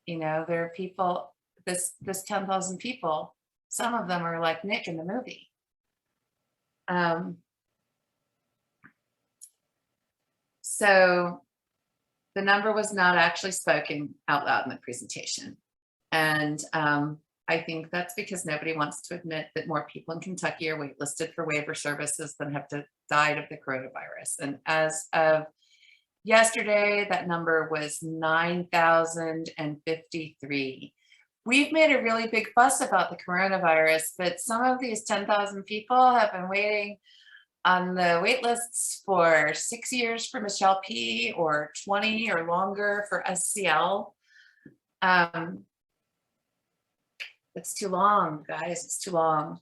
S6: you know, there are people, this 10,000 people, some of them are like Nick in the movie. So the number was not actually spoken out loud in the presentation. And I think that's because nobody wants to admit that more people in Kentucky are waitlisted for waiver services than have died of the coronavirus. And as of yesterday, that number was 9,053. We've made a really big fuss about the coronavirus, but some of these 10,000 people have been waiting on the wait lists for 6 years for Michelle P, or 20 or longer for SCL. It's too long, guys, it's too long.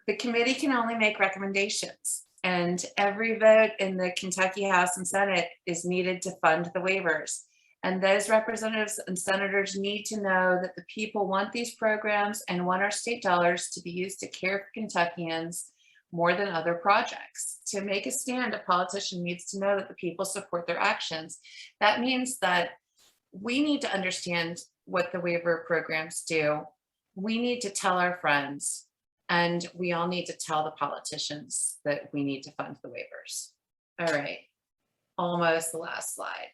S6: The committee can only make recommendations, and every vote in the Kentucky House and Senate is needed to fund the waivers. And those representatives and senators need to know that the people want these programs and want our state dollars to be used to care for Kentuckians more than other projects. To make a stand, a politician needs to know that the people support their actions. That means that we need to understand what the waiver programs do. We need to tell our friends, and we all need to tell the politicians that we need to fund the waivers. All right, almost the last slide.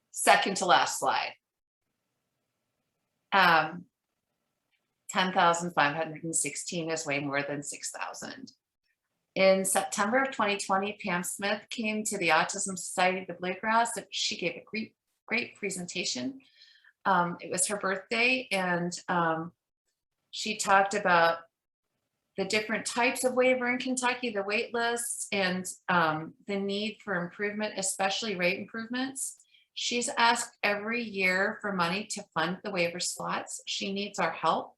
S6: Second to last slide. 10,516 is way more than 6,000. In September of 2020, Pam Smith came to the Autism Society of the Bluegrass. She gave a great presentation. It was her birthday, and she talked about the different types of waiver in Kentucky, the wait lists, and the need for improvement, especially rate improvements. She's asked every year for money to fund the waiver slots. She needs our help.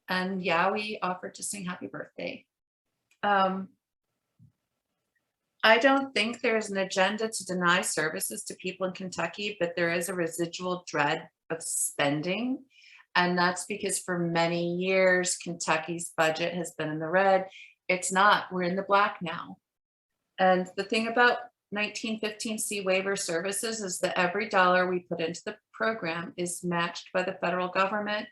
S6: And yeah, we offered to sing happy birthday. I don't think there's an agenda to deny services to people in Kentucky, but there is a residual dread of spending. And that's because for many years, Kentucky's budget has been in the red. It's not, we're in the black now. And the thing about 1915C waiver services is that every dollar we put into the program is matched by the federal government.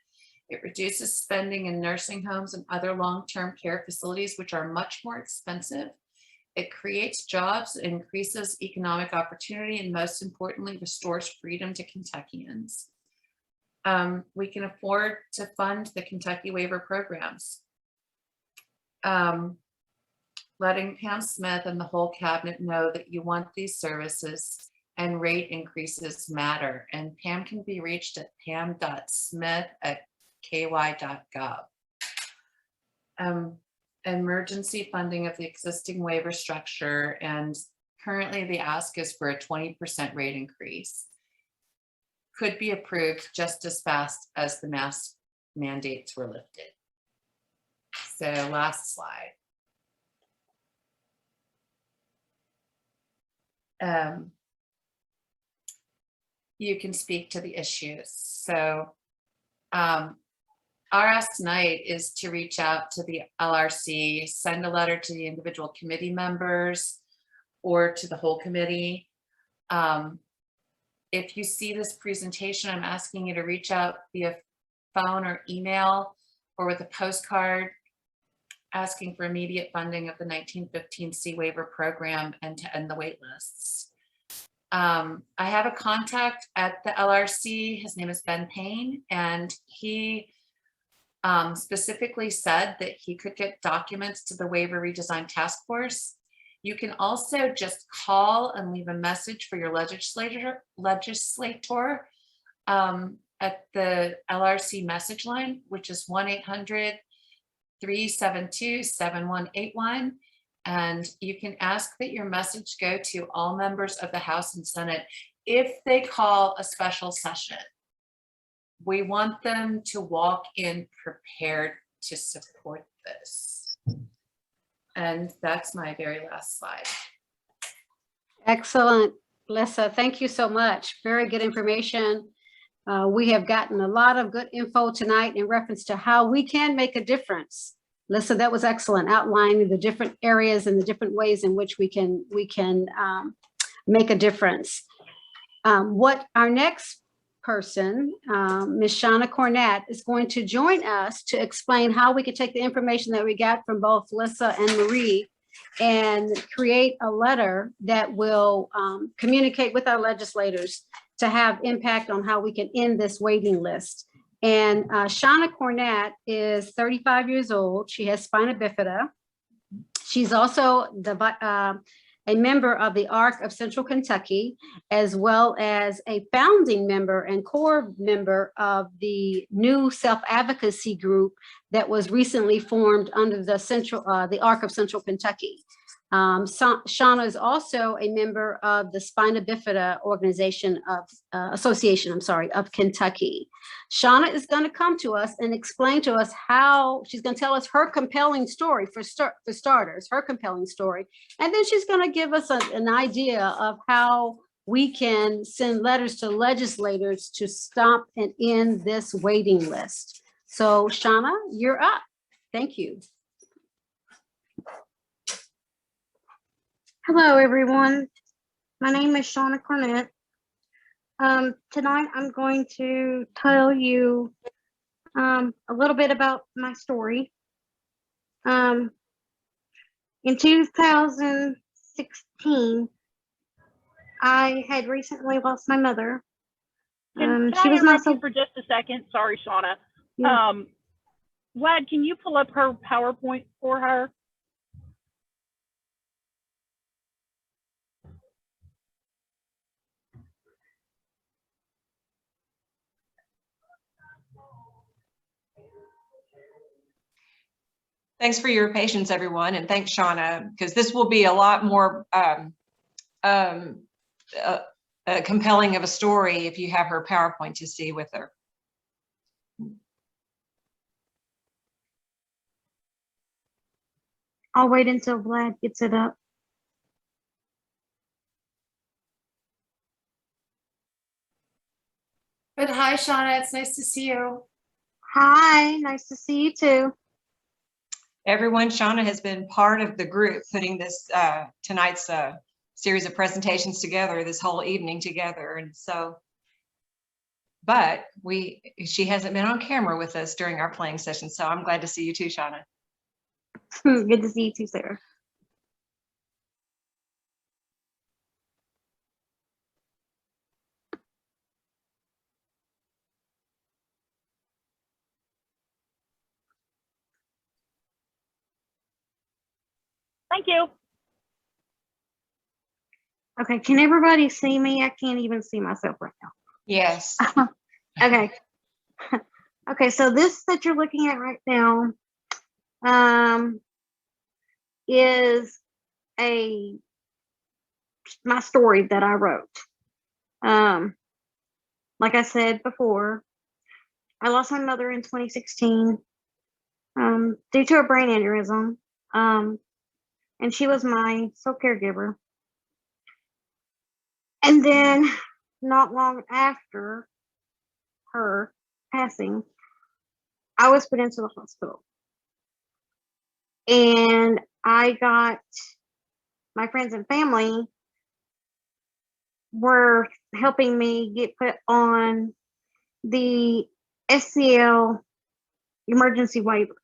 S6: It reduces spending in nursing homes and other long-term care facilities, which are much more expensive. It creates jobs, increases economic opportunity, and most importantly, restores freedom to Kentuckians. We can afford to fund the Kentucky waiver programs. Letting Pam Smith and the whole cabinet know that you want these services and rate increases matter. And Pam can be reached at pam.smith@ky.gov. Emergency funding of the existing waiver structure, and currently the ask is for a 20% rate increase. Could be approved just as fast as the mask mandates were lifted. So last slide. You can speak to the issues. So our ask tonight is to reach out to the LRC, send a letter to the individual committee members or to the whole committee. If you see this presentation, I'm asking you to reach out via phone or email or with a postcard asking for immediate funding of the 1915C waiver program and to end the wait lists. I have a contact at the LRC. His name is Ben Payne, and he specifically said that he could get documents to the waiver redesign task force. You can also just call and leave a message for your legislator at the LRC message line, which is 1-800-372-7181. And you can ask that your message go to all members of the House and Senate if they call a special session. We want them to walk in prepared to support this. And that's my very last slide.
S1: Excellent, Lissa. Thank you so much. Very good information. We have gotten a lot of good info tonight in reference to how we can make a difference. Lissa, that was excellent, outlining the different areas and the different ways in which we can make a difference. What our next person, Ms. Shauna Cornett, is going to join us to explain how we can take the information that we got from both Lissa and Marie and create a letter that will communicate with our legislators to have impact on how we can end this waiting list. And Shauna Cornett is 35 years old. She has spina bifida. She's also a member of the ARC of Central Kentucky, as well as a founding member and core member of the new self-advocacy group that was recently formed under the ARC of Central Kentucky. Shauna is also a member of the Spina Bifida Association of Kentucky. Shauna is going to come to us and explain to us how she's going to tell us her compelling story for starters, her compelling story. And then she's going to give us an idea of how we can send letters to legislators to stop and end this waiting list. So Shauna, you're up. Thank you.
S13: Hello, everyone. My name is Shauna Cornett. Tonight, I'm going to tell you a little bit about my story. In 2016, I had recently lost my mother.
S3: Can
S13: she
S3: I
S13: was
S3: interrupt
S13: not
S3: you for just a second? Sorry, Shauna.
S13: Yeah.
S3: Vlad, can you pull up her PowerPoint for her?
S2: Thanks for your patience, everyone, and thanks, Shauna, because this will be a lot more compelling of a story if you have her PowerPoint to see with her.
S13: I'll wait until Vlad gets it up.
S6: But hi, Shauna, it's nice to see you.
S13: Hi, nice to see you too.
S2: Everyone, Shauna has been part of the group putting this tonight's series of presentations together, this whole evening together. And so, but she hasn't been on camera with us during our playing session. So I'm glad to see you too, Shauna.
S13: Good to see you too, Sarah.
S3: Thank you.
S13: Okay, can everybody see me? I can't even see myself right now.
S2: Yes.
S13: Okay. Okay, so this that you're looking at right now is my story that I wrote. Like I said before, I lost my mother in 2016 due to a brain aneurysm. And she was my sole caregiver. And then not long after her passing, I was put into the hospital. And I got, my friends and family were helping me get put on the SCL emergency waiver.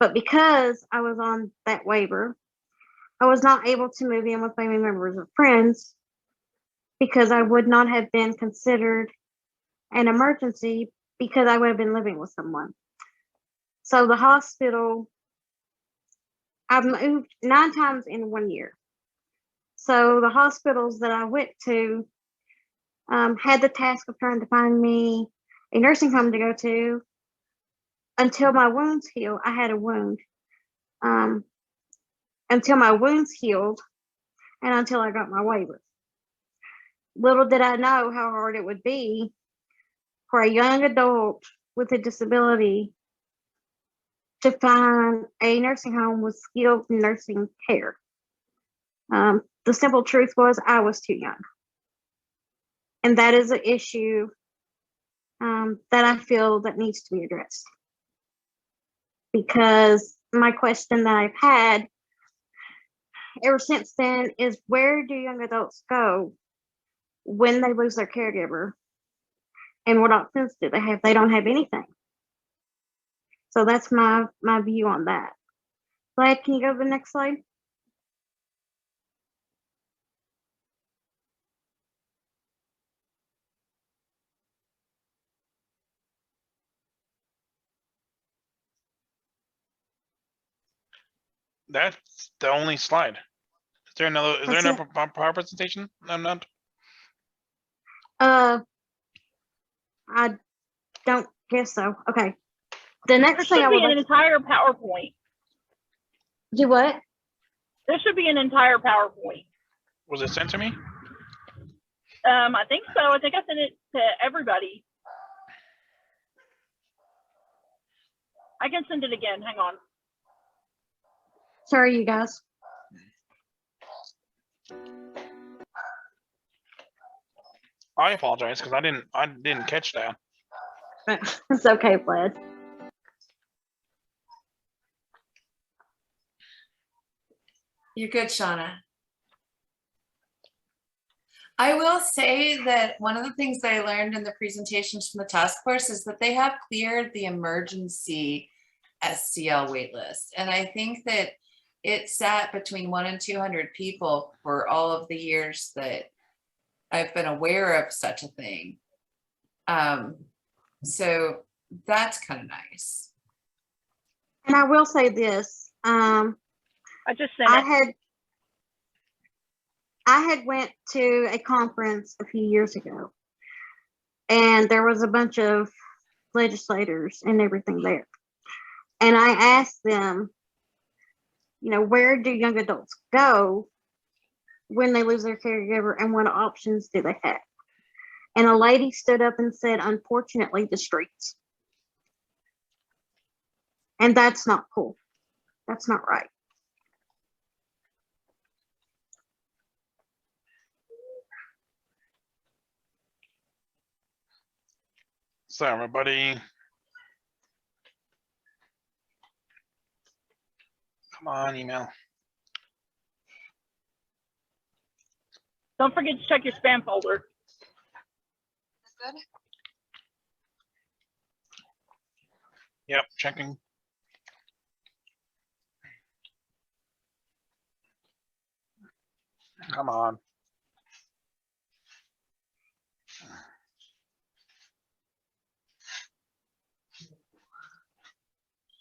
S13: But because I was on that waiver, I was not able to move in with family members or friends because I would not have been considered an emergency because I would have been living with someone. So the hospital, I've moved 9 times in 1 year. So the hospitals that I went to had the task of trying to find me a nursing home to go to until my wounds healed. I had a wound. Until my wounds healed and until I got my waiver. Little did I know how hard it would be for a young adult with a disability to find a nursing home with skilled nursing care. The simple truth was I was too young. And that is an issue that I feel that needs to be addressed. Because my question that I've had ever since then is, where do young adults go when they lose their caregiver? And what options do they have? They don't have anything. So that's my view on that. Vlad, can you go to the next slide?
S4: That's the only slide. Is there another? Is there
S13: That's
S4: another power presentation? I'm not.
S13: I don't guess so. Okay. The next
S3: There
S13: thing I
S3: should
S13: would
S3: be an
S13: like
S3: entire PowerPoint.
S13: do what?
S3: There should be an entire PowerPoint.
S4: Was it sent to me?
S3: I think so. I think I sent it to everybody. I can send it again. Hang on.
S13: Sorry, you guys.
S4: I apologize because I didn't catch that.
S13: It's okay, Vlad.
S6: You're good, Shauna. I will say that one of the things that I learned in the presentations from the task force is that they have cleared the emergency SCL waitlist. And I think that it sat between 100 and 200 people for all of the years that I've been aware of such a thing. So that's kind of nice.
S13: And I will say this.
S3: I just sent it.
S13: I had went to a conference a few years ago, and there was a bunch of legislators and everything there. And I asked them, you know, where do young adults go when they lose their caregiver, and what options do they have? And a lady stood up and said, unfortunately, the streets. And that's not cool. That's not right.
S4: So everybody, come on, email.
S3: Don't forget to check your spam folder.
S4: Yep, checking. Come on.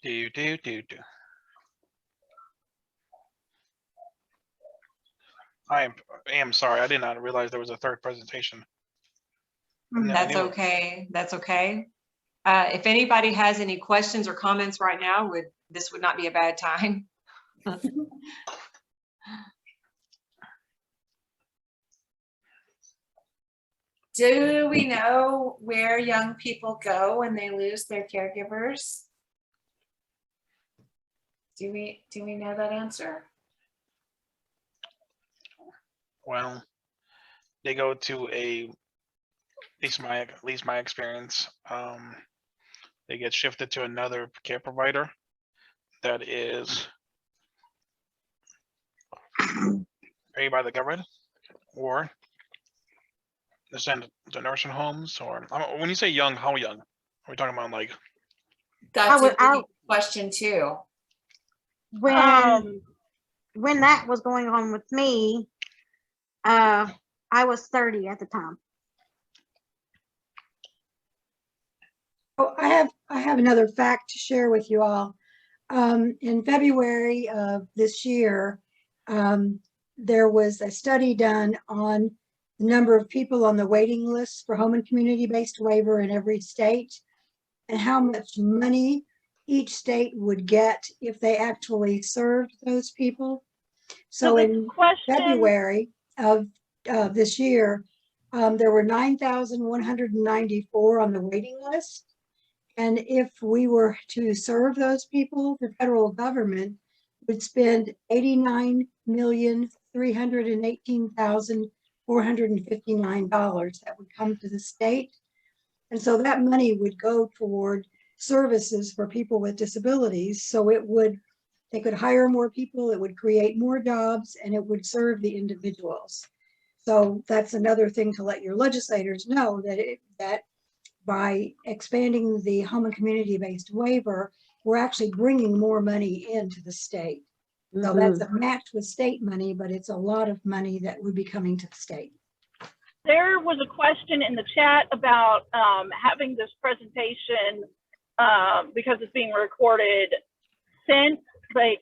S4: Do. I am sorry. I did not realize there was a third presentation.
S2: That's okay. That's okay. If anybody has any questions or comments right now, this would not be a bad time.
S6: Do we know where young people go when they lose their caregivers? Do we know that answer?
S4: Well, they go to at least my experience, they get shifted to another care provider that is paid by the government, or they send to nursing homes. Or when you say young, how young are we talking about? Like,
S6: that's a good question too.
S13: When when that was going on with me, I was 30 at the time.
S9: Oh, I have another fact to share with you all. In February of this year, there was a study done on the number of people on the waiting list for home and community-based waiver in every state and how much money each state would get if they actually served those people. So in February of this year, there were 9,194 on the waiting list. And if we were to serve those people, the federal government would spend $89,318,459 that would come to the state. And so that money would go toward services for people with disabilities. So they could hire more people, it would create more jobs, and it would serve the individuals. So that's another thing to let your legislators know, that by expanding the home and community-based waiver, we're actually bringing more money into the state. So that's a match with state money, but it's a lot of money that would be coming to the state.
S3: There was a question in the chat about having this presentation, because it's being recorded, sent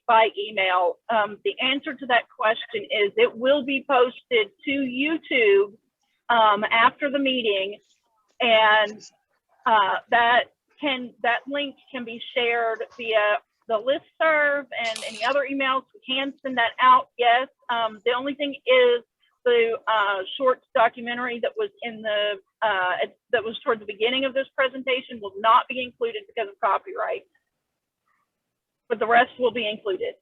S3: by email. The answer to that question is it will be posted to YouTube after the meeting, and that link can be shared via the listserv and any other emails. We can send that out, yes. The only thing is the short documentary that was in the that was toward the beginning of this presentation will not be included because of copyright, but the rest will be included.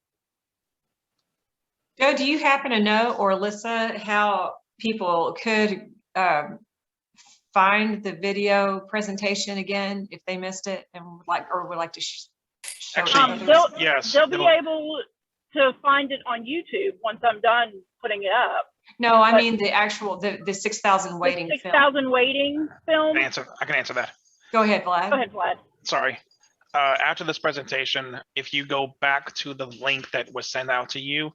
S2: Joe, do you happen to know, or Alyssa, how people could find the video presentation again if they missed it and would like to show
S3: they'll be able to find it on YouTube once I'm done putting it up.
S2: No, I mean the actual the 6,000 waiting
S3: 6,000 waiting film.
S4: I can answer that.
S2: Go ahead, Vlad.
S3: Go ahead, Vlad.
S4: Sorry. After this presentation, if you go back to the link that was sent out to you,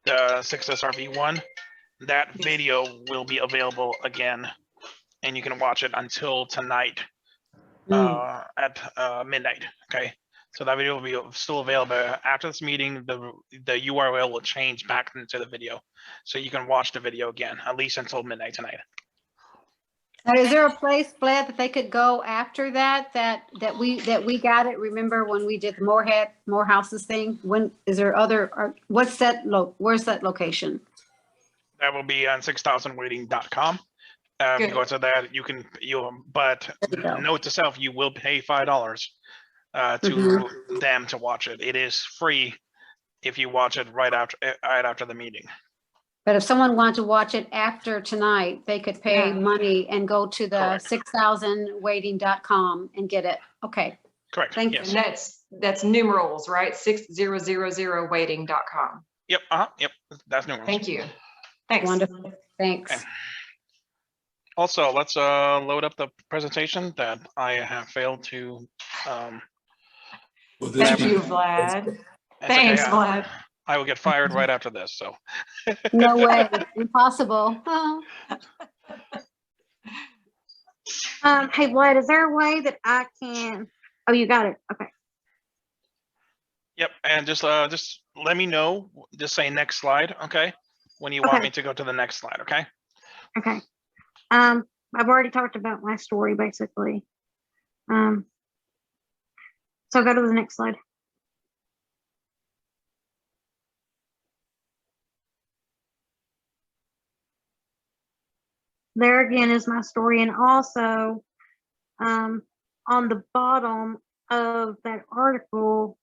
S4: the 6SRV one, that video will be available again, and you can watch it until tonight at midnight. Okay, so that video will be still available after this meeting. The URL will change back into the video, so you can watch the video again at least until midnight tonight.
S1: Now, is there a place, Vlad, that they could go after that we got it? Remember when we did the Morehouses thing? When is there other? What's that? Where's that location?
S4: That will be on 6000waiting.com. You go to that. But note to self: you will pay $5 to them to watch it. It is free if you watch it right after the meeting.
S1: But if someone wanted to watch it after tonight, they could pay money and go to the 6000waiting.com and get it. Okay.
S4: Correct.
S1: Thank
S2: you. And that's numerals, right? 6000waiting.com.
S4: Yep. Yep. That's numerals.
S2: Thank you. Thanks.
S1: Wonderful. Thanks.
S4: Okay. Also, let's load up the presentation that I have failed to.
S2: Thank you, Vlad. Thanks, Vlad.
S4: I will get fired right after this. So.
S1: No way. Impossible.
S13: Hey, Vlad, is there a way that I can? Oh, you got it. Okay.
S4: Yep, and just let me know. Just say next slide, okay? When you want me to go to the next slide, okay?
S13: Okay. I've already talked about my story basically. So go to the next slide. There again is my story, and also on the bottom of that article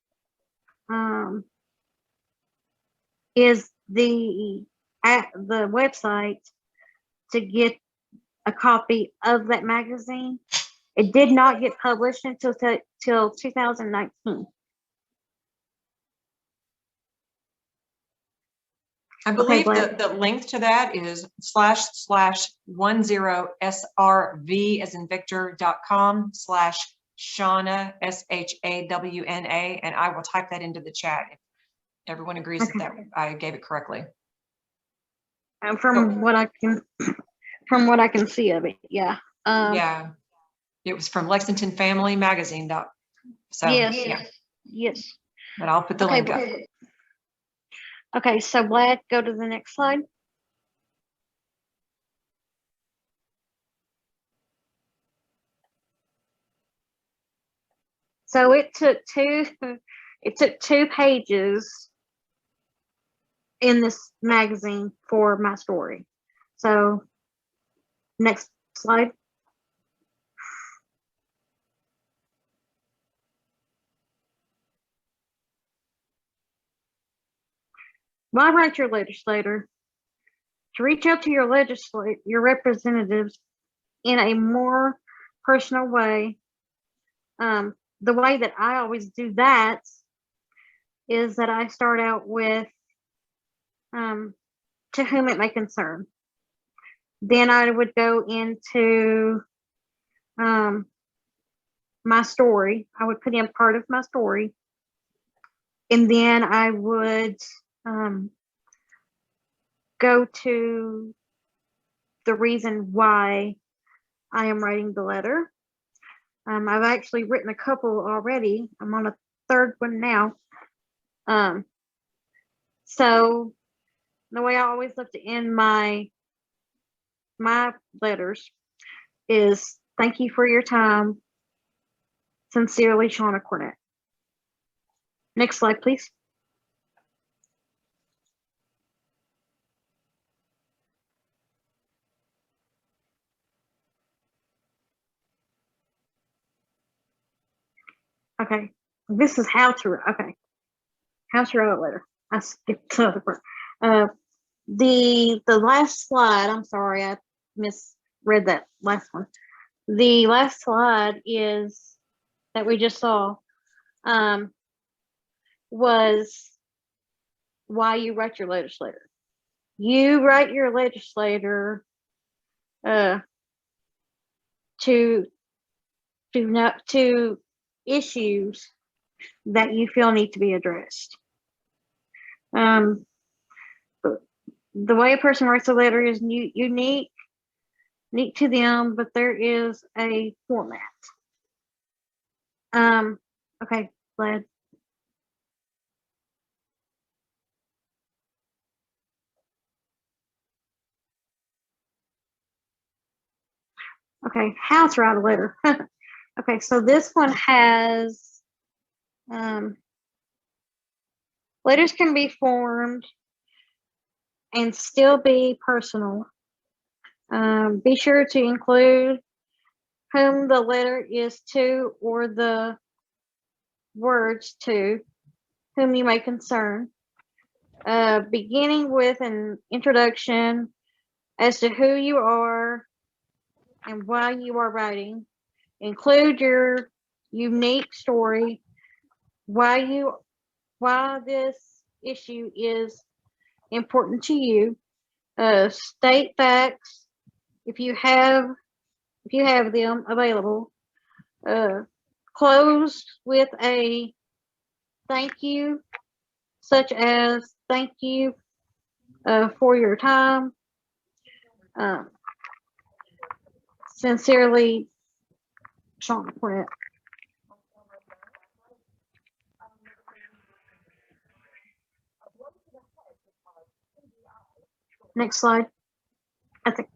S13: is the website to get a copy of that magazine. It did not get published until 2019.
S2: I believe the link to that is //10srv as in Victor.com/Shawna, SHAWNA, and I will type that into the chat Everyone agrees that I gave it correctly.
S13: And from what I can see of it, yeah.
S2: Yeah, it was from Lexington Family Magazine. So
S13: Yes.
S2: yeah,
S13: Yes.
S2: but I'll put the link up.
S13: Okay, so Vlad, go to the next slide. So it took two pages in this magazine for my story. So next slide. Why write your legislator? To reach out to your representatives in a more personal way. The way that I always do that is that I start out with to whom it may concern. Then I would go into my story. I would put in part of my story. And then I would go to the reason why I am writing the letter. I've actually written a couple already. I'm on a third one now. So the way I always look to end my letters is thank you for your time. Sincerely, Shauna Cornett. Next slide, please. Okay, this is how to write a letter. I skipped the other part. The last slide, I'm sorry, I misread that last one. The last slide is that we just saw was why you write your legislator. You write your legislator to issues that you feel need to be addressed. The way a person writes a letter is unique to them, but there is a format. Okay, Vlad. Okay, how to write a letter. Okay, so this one has letters can be formed and still be personal. Be sure to include whom the letter is to or the words to whom you may concern. Beginning with an introduction as to who you are and why you are writing. Include your unique story, why this issue is important to you. State facts if you have them available. Close with a thank you, such as thank you for your time. Sincerely, Shauna Cornett. Next slide. I think.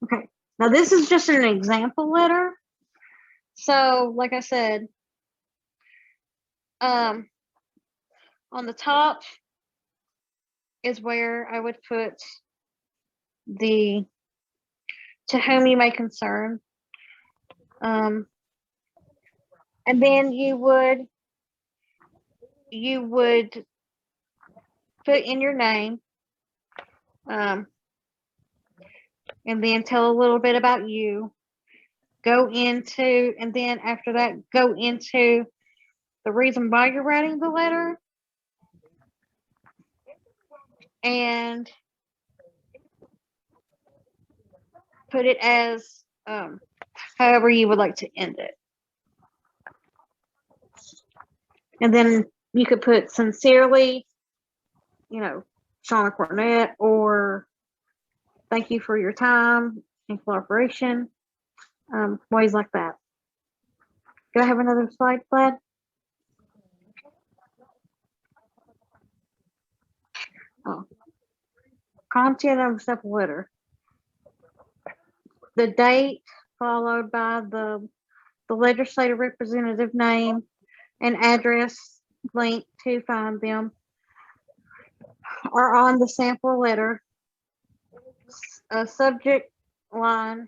S13: Okay. Now this is just an example letter. So, like I said, on the top is where I would put the to whom you may concern. And then you would put in your name, and then tell a little bit about you. And then after that, go into the reason why you're writing the letter. put it as however you would like to end it. And then you could put sincerely, you know, Shauna Cornett, or thank you for your time and cooperation. Ways like that. Do I have another slide, Vlad? Oh. Content of the letter. The date followed by the legislative representative name and address link to find them are on the sample letter. A subject line,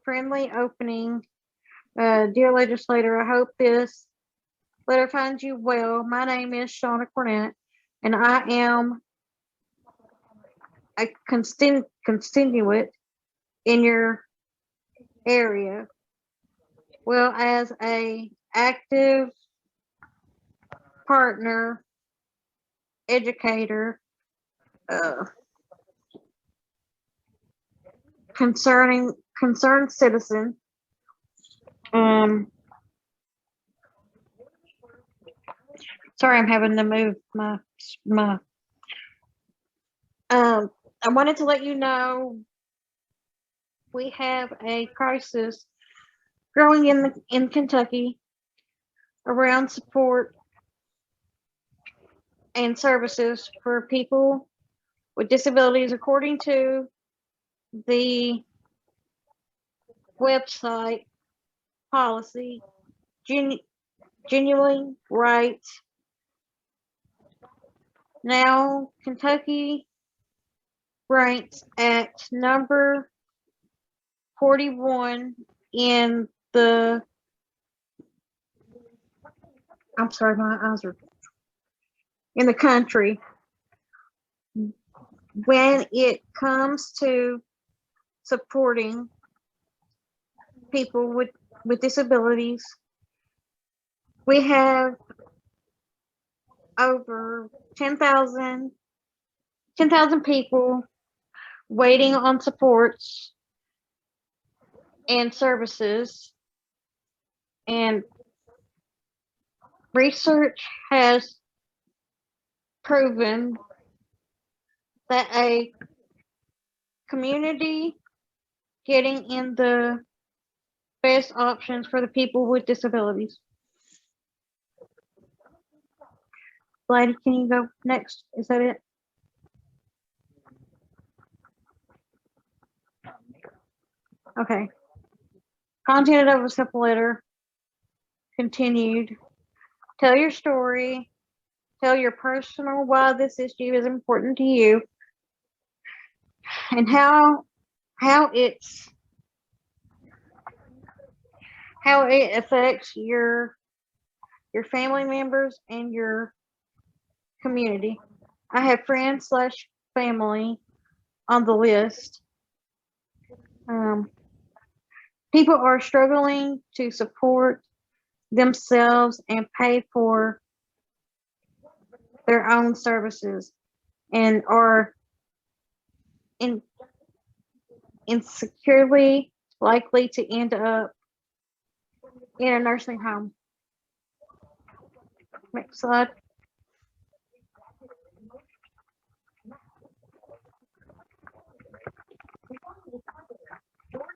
S13: friendly opening. Dear legislator, I hope this letter finds you well. My name is Shauna Cornett, and I am a constituent in your area, well as a active partner, educator, concerned citizen. Sorry, I'm having to move my I wanted to let you know we have a crisis growing in Kentucky around support and services for people with disabilities, according to the website policy, genuine right. Now, Kentucky ranks at number 41 in the, I'm sorry, my eyes are, in the country when it comes to supporting people with disabilities. We have over 10,000 people waiting on supports and services, and research has proven that a community getting in the best options for the people with disabilities. Vlad, can you go next? Is that it? Okay. Content of a simple letter. Continued. Tell your story. Tell your personal why this issue is important to you, and how it affects your family members and your community. I have friends / family on the list. People are struggling to support themselves and pay for their own services, and are insecurely likely to end up in a nursing home. Next slide.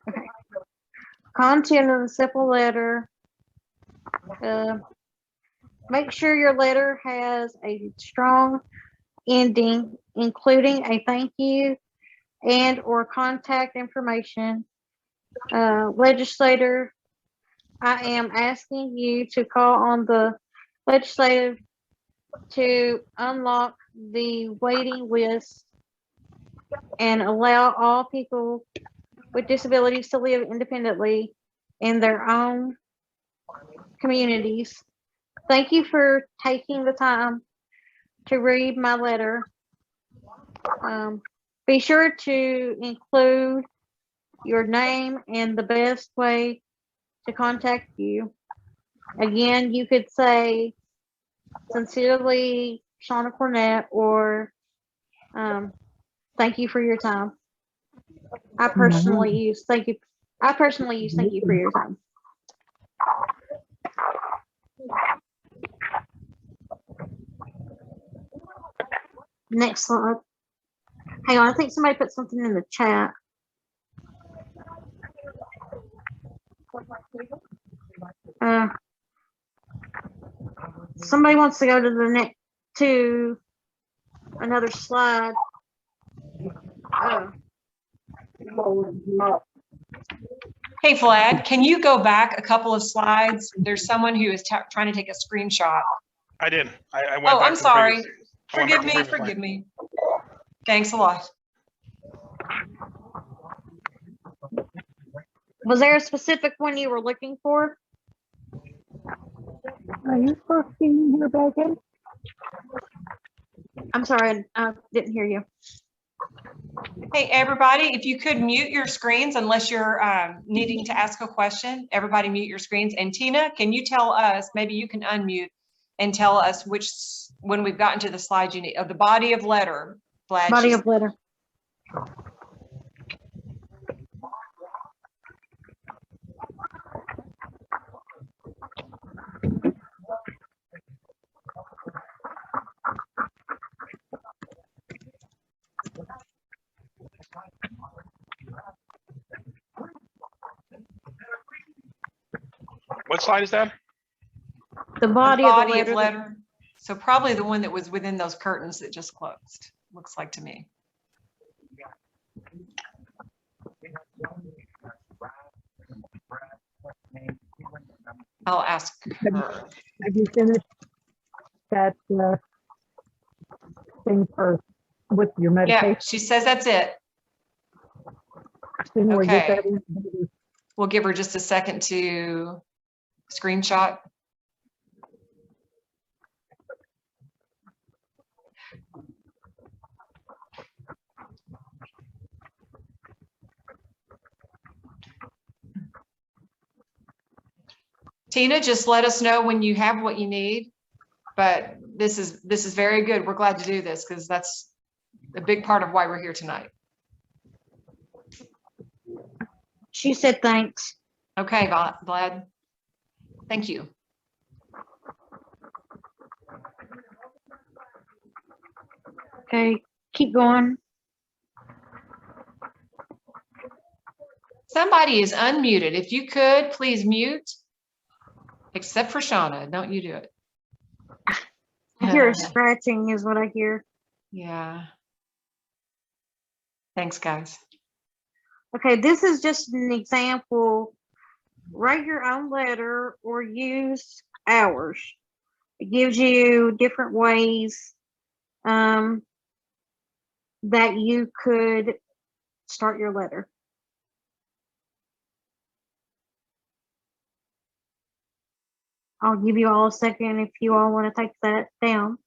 S13: Okay. Content of the simple letter. Make sure your letter has a strong ending, including a thank you and or contact information. Legislator, I am asking you to call on the legislative to unlock the waiting list and allow all people with disabilities to live independently in their own communities. Thank you for taking the time to read my letter. Be sure to include your name and the best way to contact you. Again, you could say sincerely Shauna Cornett, or thank you for your time. I personally use thank you. I personally use thank you for your time. Next slide. Hang on, I think somebody put something in the chat. Somebody wants to go to the next to another slide.
S2: Hey, Vlad, can you go back a couple of slides? There's someone who is trying to take a screenshot.
S4: I did. I went
S2: Oh,
S4: back
S2: I'm
S4: to the
S2: sorry.
S4: previous- I went back to the previous slide.
S2: Forgive me. Thanks a lot.
S13: Was there a specific one you were looking for?
S14: Are you talking here, Megan?
S13: I'm sorry, I didn't hear you.
S2: Hey, everybody, if you could mute your screens unless you're needing to ask a question. Everybody mute your screens. And Tina, can you tell us, maybe you can unmute and tell us when we've gotten to the slide you need, of the body of letter, Vlad.
S13: Body of letter.
S4: What slide is that?
S13: The body, of the letter.
S2: So probably the one that was within those curtains that just closed, looks like to me. I'll ask her.
S14: Have you finished that thing with your medication?
S2: Yeah, she says that's it.
S14: Then we'll get
S2: Okay.
S14: that in.
S2: We'll give her just a second to screenshot. Tina, just let us know when you have what you need. But this is very good. We're glad to do this because that's a big part of why we're here tonight.
S13: She said thanks.
S2: Okay, Vlad. Thank you.
S13: Okay, keep going.
S2: Somebody is unmuted. If you could, please mute. Except for Shauna, don't you do it.
S13: I hear scratching is what I hear.
S2: Yeah. Thanks, guys.
S13: Okay, this is just an example. Write your own letter or use ours. It gives you different ways that you could start your letter. I'll give you all a second if you all want to take that down.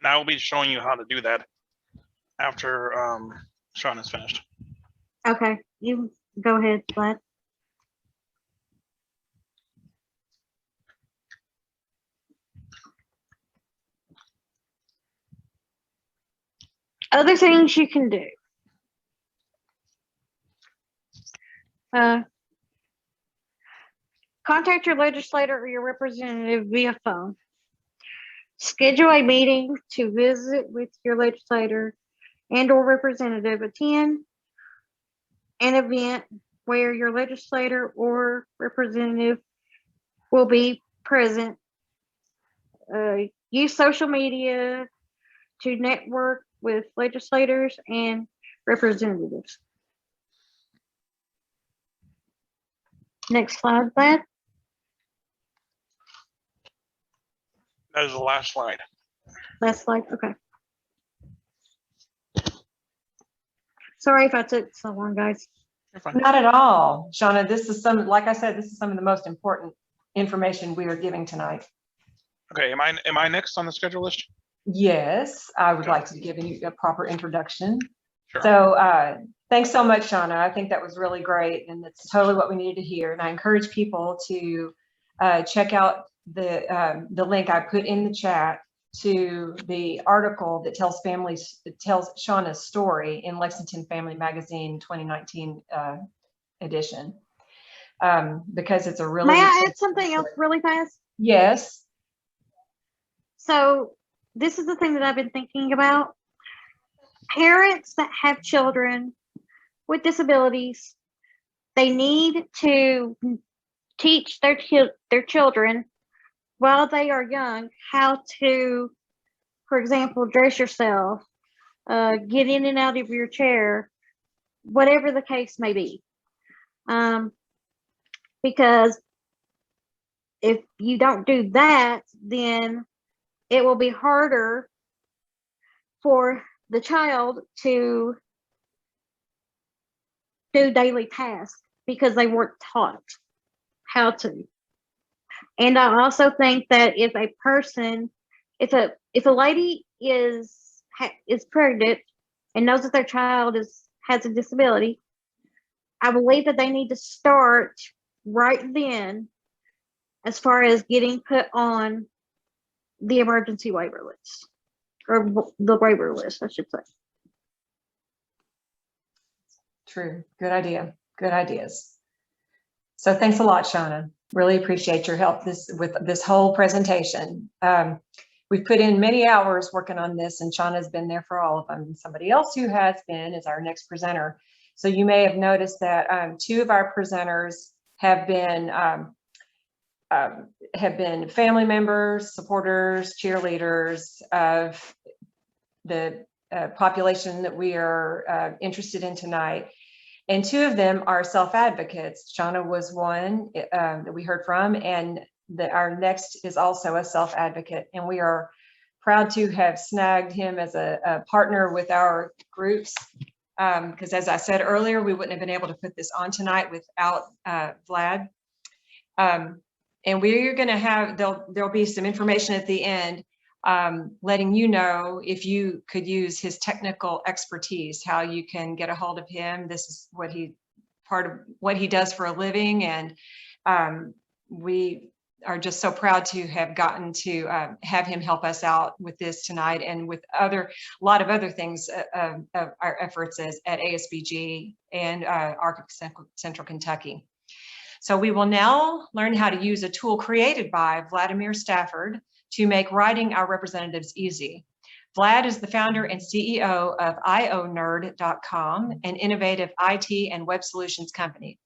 S4: And I will be showing you how to do that after Sean is finished.
S13: Okay, you go ahead, Vlad. Other things you can do. Contact your legislator or your representative via phone. Schedule a meeting to visit with your legislator and or representative. Attend an event where your legislator or representative will be present. Use social media to network with legislators and representatives. Next slide, Vlad.
S4: That is the last slide.
S13: Last slide, okay. Sorry if I took so long, guys.
S2: Not at all, Shauna. This is like I said, this is some of the most important information we are giving tonight.
S4: Okay, am I next on the schedule list?
S2: Yes, I would like to give you a proper introduction.
S4: Sure.
S2: So thanks so much, Shauna. I think that was really great, and it's totally what we needed to hear. And I encourage people to check out the link I put in the chat to the article that tells Shauna's story in Lexington Family Magazine 2019 edition, because it's a really.
S13: May I add something else really fast?
S2: Yes.
S13: So this is the thing that I've been thinking about. Parents that have children with disabilities, they need to teach their children while they are young how to, for example, dress yourself, get in and out of your chair, whatever the case may be. Because if you don't do that, then it will be harder for the child to do daily tasks because they weren't taught how to. And I also think that if a person, if a lady is pregnant and knows that their child has a disability, I believe that they need to start right then as far as getting put on the emergency waiver list, or the waiver list, I should say.
S2: True. Good idea. Good ideas. So thanks a lot, Shauna. Really appreciate your help with this whole presentation. We've put in many hours working on this, and Shauna's been there for all of them. Somebody else who has been is our next presenter. So you may have noticed that 2 of our presenters have been family members, supporters, cheerleaders of the population that we are interested in tonight. And 2 of them are self-advocates. Shauna was one that we heard from, and our next is also a self-advocate. And we are proud to have snagged him as a partner with our groups. Because as I said earlier, we wouldn't have been able to put this on tonight without Vlad. And we're going to have, there'll be some information at the end letting you know if you could use his technical expertise, how you can get a hold of him. This is part of what he does for a living. And we are just so proud to have gotten to have him help us out with this tonight, and with a lot of other things of our efforts at ASBG and ARC of Central Kentucky. So we will now learn how to use a tool created by Vladimir Stafford to make writing our representatives easy. Vlad is the founder and CEO of IONerd.com, an innovative IT and web solutions company.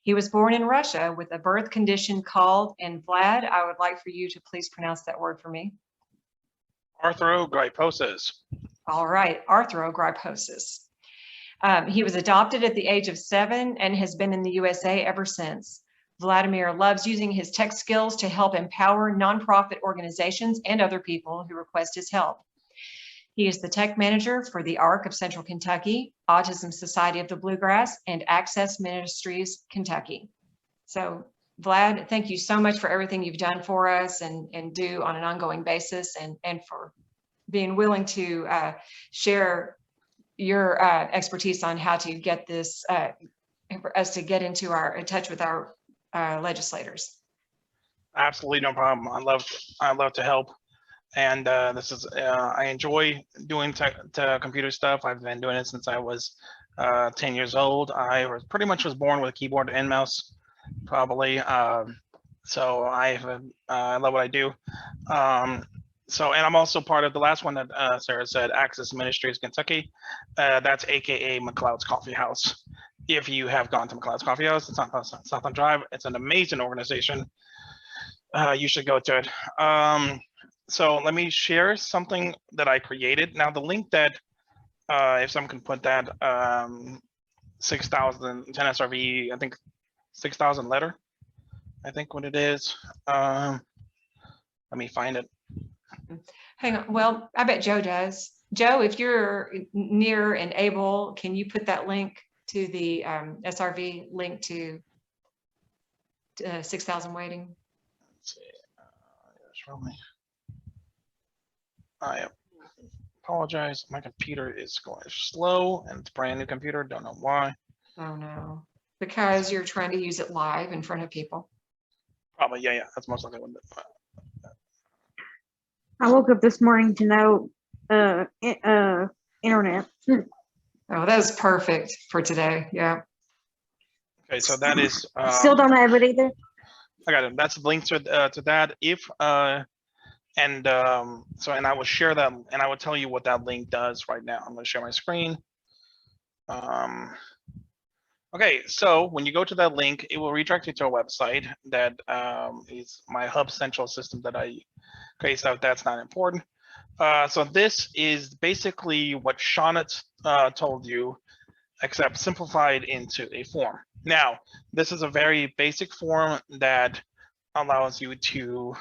S2: He was born in Russia with a birth condition called, and Vlad, I would like for you to please pronounce that word for me.
S4: Arthrogryposis.
S2: All right, arthrogryposis. He was adopted at the age of 7 and has been in the USA ever since. Vladimir loves using his tech skills to help empower nonprofit organizations and other people who request his help. He is the tech manager for the ARC of Central Kentucky, Autism Society of the Bluegrass, and Access Ministries Kentucky. So Vlad, thank you so much for everything you've done for us and do on an ongoing basis, and for being willing to share your expertise on how to get this, for us to get in touch with our legislators.
S4: Absolutely no problem. I love to help, and this is I enjoy doing computer stuff. I've been doing it since I was 10 years old. I pretty much was born with a keyboard and mouse, probably. So I love what I do. And I'm also part of the last one that Sarah said, Access Ministries Kentucky. That's AKA McLeod's Coffee House. If you have gone to McLeod's Coffee House, it's on Southland Drive. It's an amazing organization. You should go to it. So let me share something that I created. Now the link that, if someone can put that 6,000 10 SRV, I think 6,000 letter, I think what it is. Let me find it.
S2: Hang on. Well, I bet Joe does. Joe, if you're near and able, can you put that link to the SRV link to 6,000 waiting?
S4: Let's see. Show me. I apologize. My computer is going slow, and it's a brand new computer. Don't know why.
S2: Oh no, because you're trying to use it live in front of people.
S4: Probably, yeah. That's most likely what.
S13: I woke up this morning to no internet.
S2: Oh, that was perfect for today. Yeah.
S4: Okay, so that is.
S13: Still don't have it either.
S4: I got it. That's the link to that. If and I will share that, and I will tell you what that link does right now. I'm going to share my screen. Okay, so when you go to that link, it will redirect you to a website that is my Hub Central system that I create. So that's not important. So this is basically what Shauna told you, except simplified into a form. Now, this is a very basic form that allows you to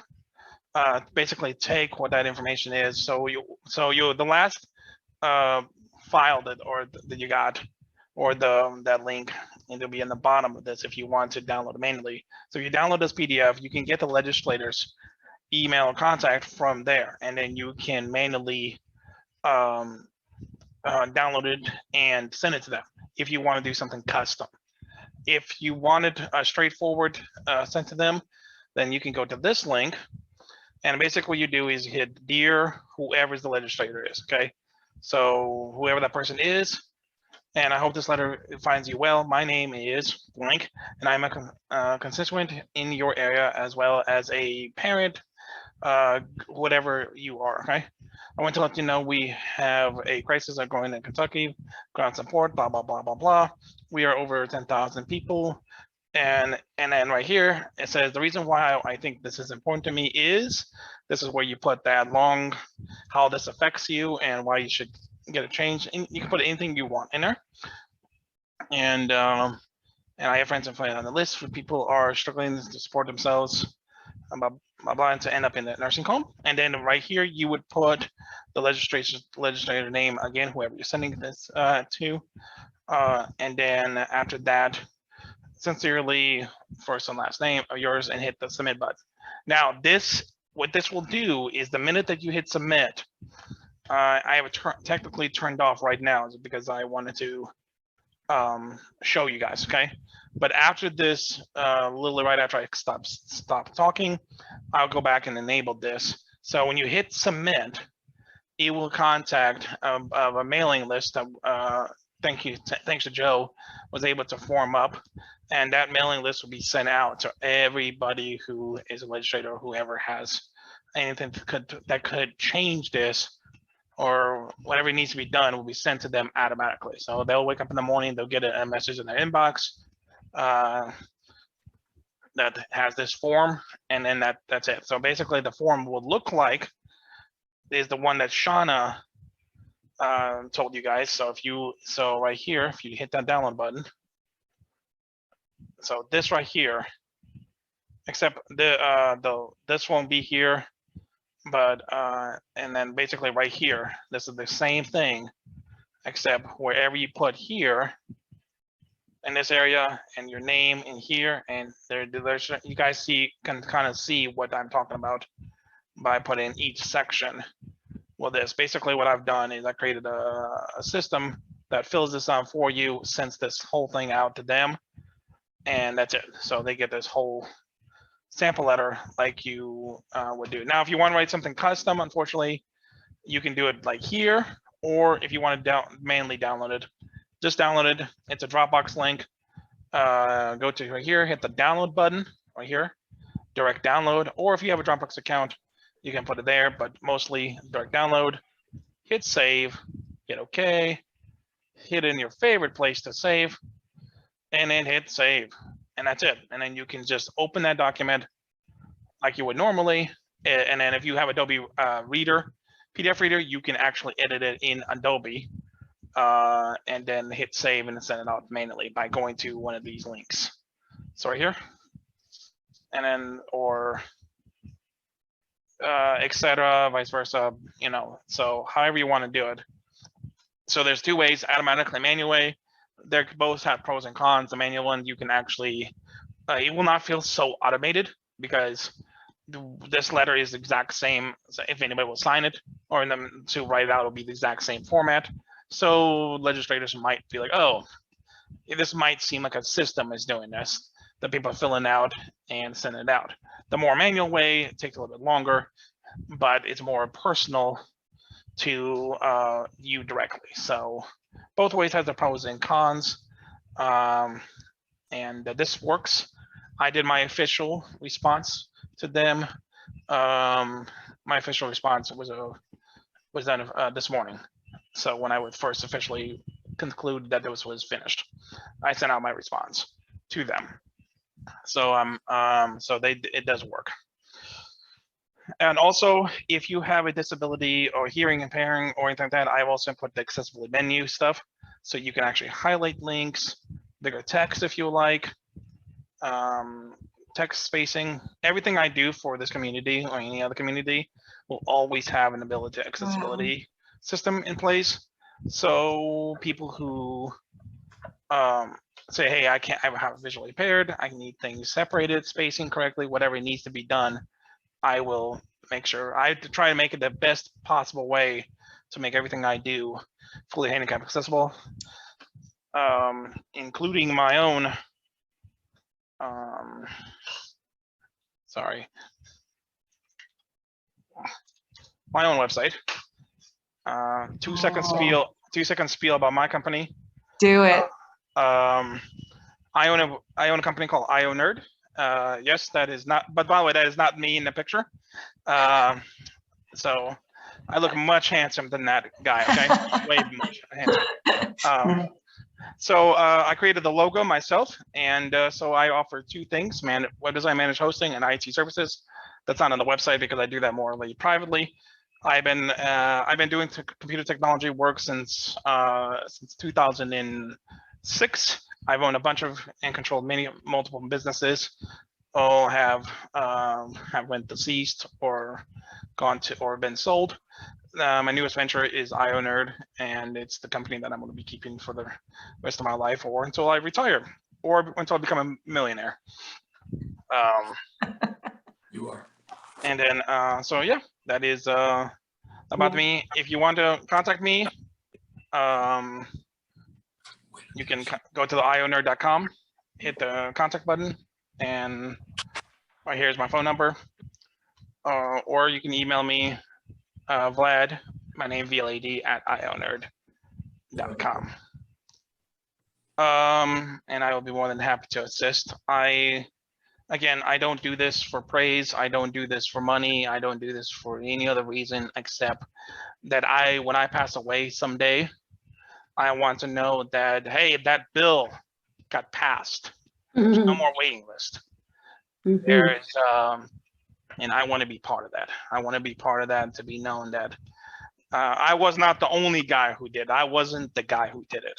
S4: basically take what that information is. So the last file that you got, or that link, and it'll be in the bottom of this if you want to download it manually. So if you download this PDF, you can get the legislators' email contact from there, and then you can manually download it and send it to them if you want to do something custom. If you wanted a straightforward sent to them, then you can go to this link, and basically what you do is you hit dear whoever the legislator is. Okay, so whoever that person is. And I hope this letter finds you well. My name is blank, and I'm a constituent in your area, as well as a parent, whatever you are, okay? I want to let you know we have a crisis ongoing in Kentucky, ground support, blah, blah, blah, blah, blah. We are over 10,000 people. And then right here, it says, the reason why I think this is important to me is, this is where you put that long, how this affects you and why you should get a change. And you can put anything you want in there. And I have friends and family on the list where people are struggling to support themselves, blah, blah, blah, to end up in the nursing home. And then right here, you would put the legislator name, again, whoever you're sending this to. And then after that, sincerely, first and last name of yours, and hit the submit button. Now, what this will do is the minute that you hit submit, I have it technically turned off right now because I wanted to show you guys, okay? But after this, literally right after I stop talking, I'll go back and enable this. So when you hit submit, it will contact a mailing list that thanks to Joe, was able to form up, and that mailing list will be sent out to everybody who is a legislator or whoever has anything that could change this, or whatever needs to be done will be sent to them automatically. So they'll wake up in the morning, they'll get a message in their inbox that has this form, and then that's it. So basically the form will look like is the one that Shauna told you guys. So right here, if you hit that download button, so this right here, except this won't be here, but and then basically right here, this is the same thing, except wherever you put here in this area and your name in here, and there's you guys can kind of see what I'm talking about by putting each section. Well, basically what I've done is I created a system that fills this out for you, sends this whole thing out to them, and that's it. So they get this whole sample letter like you would do. Now, if you want to write something custom, unfortunately, you can do it like here, or if you want to manually download it, just download it. It's a Dropbox link. Go to right here, hit the download button right here, direct download, or if you have a Dropbox account, you can put it there, but mostly direct download. Hit save, hit OK, hit in your favorite place to save, and then hit save, and that's it. And then you can just open that document like you would normally, and then if you have Adobe PDF reader, you can actually edit it in Adobe, and then hit save and send it out manually by going to one of these links. So right here, and then or etc., vice versa, so however you want to do it. So there's two ways, automatically, manual way. They both have pros and cons. The manual one, you can actually, it will not feel so automated because this letter is the exact same. So if anybody will sign it or to write it out, it'll be the exact same format. So legislators might be like, oh, this might seem like a system is doing this, that people are filling out and sending it out. The more manual way, it takes a little bit longer. but it's more personal to you directly. So both ways has the pros and cons, and this works. I did my official response to them. My official response was done this morning. So when I would first officially conclude that this was finished, I sent out my response to them. So it does work. And also, if you have a disability or hearing impairing or anything like that, I've also put the accessibility menu stuff, so you can actually highlight links, bigger text if you like, text spacing. Everything I do for this community or any other community will always have an ability accessibility system in place. So people who say, hey, I have visually impaired, I need things separated, spacing correctly, whatever needs to be done, I will make sure. I try to make it the best possible way to make everything I do fully handicap accessible, including my own my own website. 2 second spiel. 2 second spiel about my company.
S2: Do it.
S4: I own a company called IO-Nerd. Yes, that is not. But by the way, that is not me in the picture. So I look much handsome than that guy. Okay, way much handsome. So I created the logo myself, and so I offer 2 things: web design, managed hosting, and IT services. That's not on the website because I do that more privately. I've been doing computer technology work since 2006. I've owned a bunch of and controlled multiple businesses. All have went deceased or gone to or been sold. My newest venture is IO-Nerd, and it's the company that I'm going to be keeping for the rest of my life, or until I retire, or until I become a millionaire.
S5: You are.
S4: And then, so yeah, that is about me. If you want to contact me, you can go to the ionerd.com, hit the contact button, and right here's my phone number. Or you can email me, Vlad, my name VLAD @ionerd.com. And I will be more than happy to assist. Again, I don't do this for praise. I don't do this for money. I don't do this for any other reason except that when I pass away someday, I want to know that, hey, that bill got passed. There's no more waiting list. There is, and I want to be part of that. I want to be part of that, to be known that I was not the only guy who did. I wasn't the guy who did it,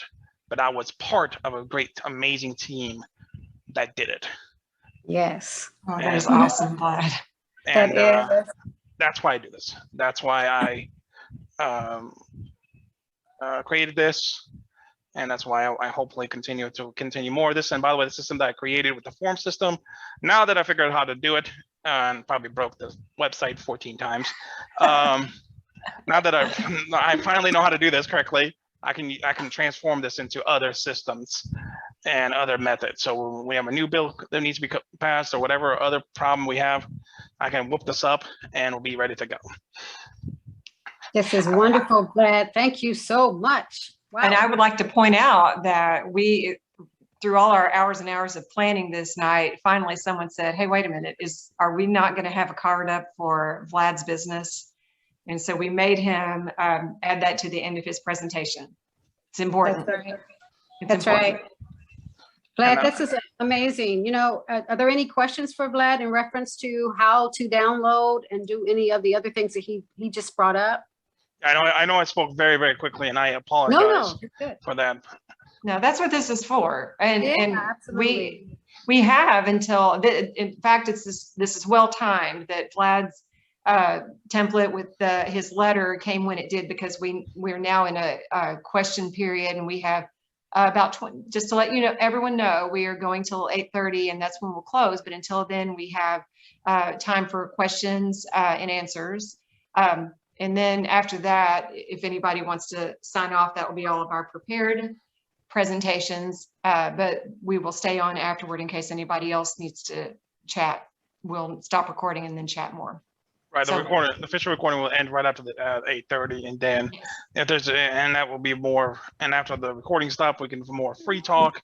S4: but I was part of a great, amazing team that did it.
S1: Yes.
S2: Oh, that is awesome, Vlad.
S4: And that's why I do this. That's why I created this, and that's why I hopefully continue more of this. And by the way, the system that I created with the form system, now that I figured out how to do it, and probably broke the website 14 times, now that I finally know how to do this correctly, I can transform this into other systems and other methods. So when we have a new bill that needs to be passed or whatever other problem we have, I can whoop this up and we'll be ready to go.
S1: This is wonderful, Vlad. Thank you so much. Wow.
S2: And I would like to point out that through all our hours and hours of planning this night, finally someone said, hey, wait a minute, are we not going to have a card up for Vlad's business? And so we made him add that to the end of his presentation. It's important.
S1: That's right.
S2: It's important.
S1: Vlad, this is amazing. You know, are there any questions for Vlad in reference to how to download and do any of the other things that he just brought up?
S4: I know I spoke very, very quickly, and I apologize for that.
S2: No, that's what this is for. And
S1: absolutely.
S2: we have until, in fact, this is well timed that Vlad's template with his letter came when it did, because we're now in a question period, and we have about 20, just to let you know, everyone know, we are going till 8:30, and that's when we'll close. But until then, we have time for questions and answers. And then after that, if anybody wants to sign off, that will be all of our prepared presentations. But we will stay on afterward in case anybody else needs to chat. We'll stop recording and then chat more.
S4: Right, the
S2: So-
S4: recording, the official recording will end right after the 8:30, and then if there's and that will be more. And after the recording stop, we can have more free talk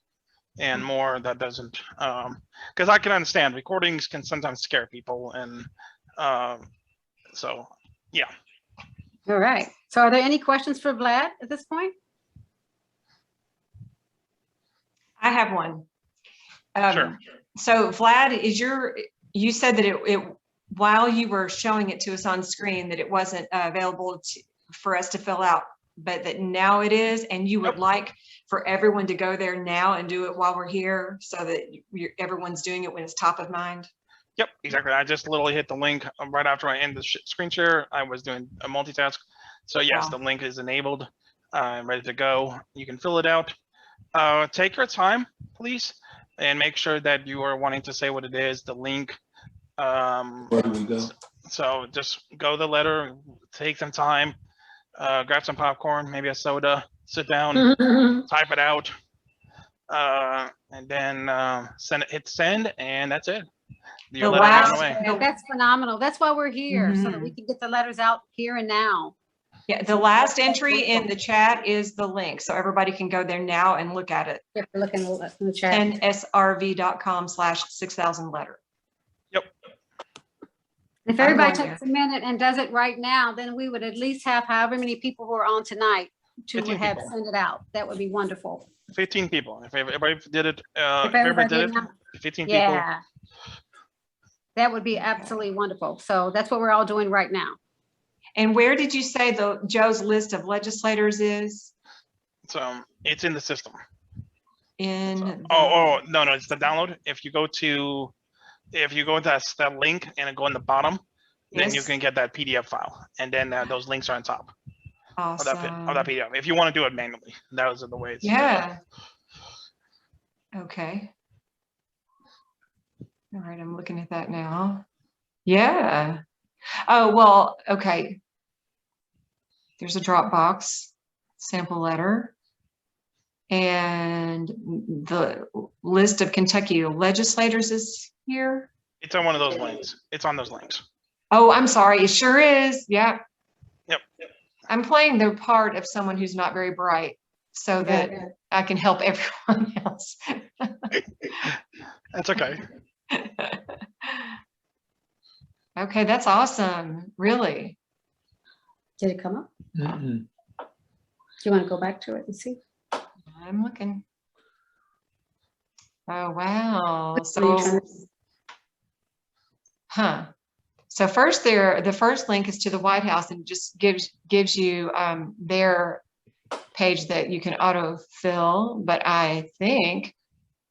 S4: and more that doesn't. Because I can understand recordings can sometimes scare people, and so yeah.
S1: All right. So are there any questions for Vlad at this point?
S2: I have one.
S4: Sure.
S2: So Vlad, you said that it while you were showing it to us on screen that it wasn't available for us to fill out, but that now it is, and you would like for everyone to go there now and do it while we're here so that everyone's doing it when it's top of mind?
S4: Yep, exactly. I just literally hit the link right after I end the screen share. I was doing a multitask. So yes,
S2: Wow.
S4: the link is enabled, ready to go. You can fill it out. Take your time, please, and make sure that you are wanting to say what it is, the link.
S5: Where do we go?
S4: So just go the letter, take some time, grab some popcorn, maybe a soda, sit down, type it out, and then send it, hit send, and that's it. Your
S2: The
S4: letter is on
S2: last-
S4: the way.
S1: Yeah, that's phenomenal. That's why we're here, so that we can get the letters out here and now.
S2: Yeah, the last entry in the chat is the link, so everybody can go there now and look at it.
S1: If you're looking in the chat.
S2: nsrv.com/6000 letter.
S1: If
S2: I'm
S1: everybody
S2: going
S1: takes a minute and does it right now, then we would at least have however many people who are on tonight to
S4: 15
S1: have
S4: people.
S1: sent it out. That would be wonderful.
S4: 15 people. If everybody did it,
S1: If everybody did it,
S4: 15 people.
S1: yeah. That would be absolutely wonderful. So that's what we're all doing right now.
S2: And where did you say Joe's list of legislators is?
S4: So it's in the system.
S2: In
S4: Oh no, it's the download. If you go to that link and go in the bottom, then you
S2: Yes.
S4: can get that PDF file, and then those links are on top of
S2: awesome.
S4: that PDF. If you want to do it manually, those are the ways.
S2: Yeah. Okay. All right, I'm looking at that now. Yeah. Oh, well, okay. There's a Dropbox sample letter. And the list of Kentucky legislators is here.
S4: It's on one of those links. It's on those links.
S2: Oh, I'm sorry. It sure is. Yeah.
S4: Yep.
S2: I'm playing the part of someone who's not very bright so that I can help everyone else.
S4: That's okay.
S2: Okay, that's awesome. Really.
S1: Did it come up?
S5: Mm-mm.
S1: Do you want to go back to it and see?
S2: I'm looking. Oh, wow.
S1: What are you trying
S2: So,
S1: to-
S2: So first the first link is to the White House and just gives you their page that you can autofill. But I think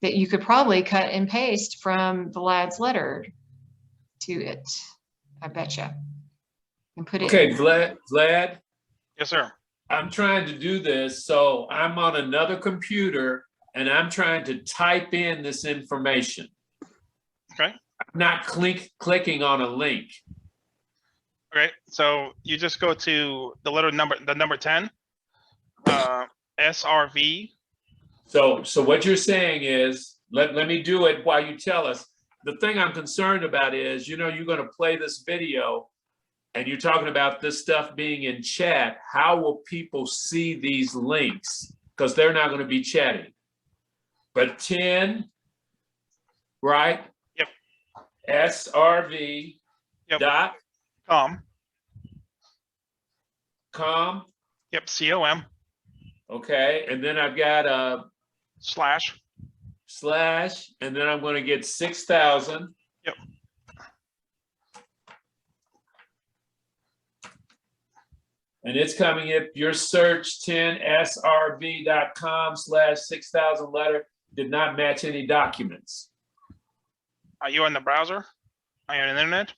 S2: that you could probably cut and paste from Vlad's letter to it. I betcha. And put it.
S5: Okay, Vlad,
S4: Yes, sir.
S5: I'm trying to do this, so I'm on another computer and I'm trying to type in this information.
S4: Okay.
S5: I'm not clicking on a link.
S4: Okay. So you just go to the number 10, SRV.
S5: So what you're saying is, let me do it while you tell us. The thing I'm concerned about is, you're going to play this video and you're talking about this stuff being in chat. How will people see these links? Because they're not going to be chatting. But 10, right?
S4: Yep.
S5: SRV dot
S4: com.
S5: Yep,
S4: COM.
S5: Okay, and then I've got a
S4: slash,
S5: and then I'm going to get 6,000.
S4: Yep.
S5: And it's coming if your search 10srv.com/6000 letter did not match any documents.
S4: Are you on the browser? Are you on the internet?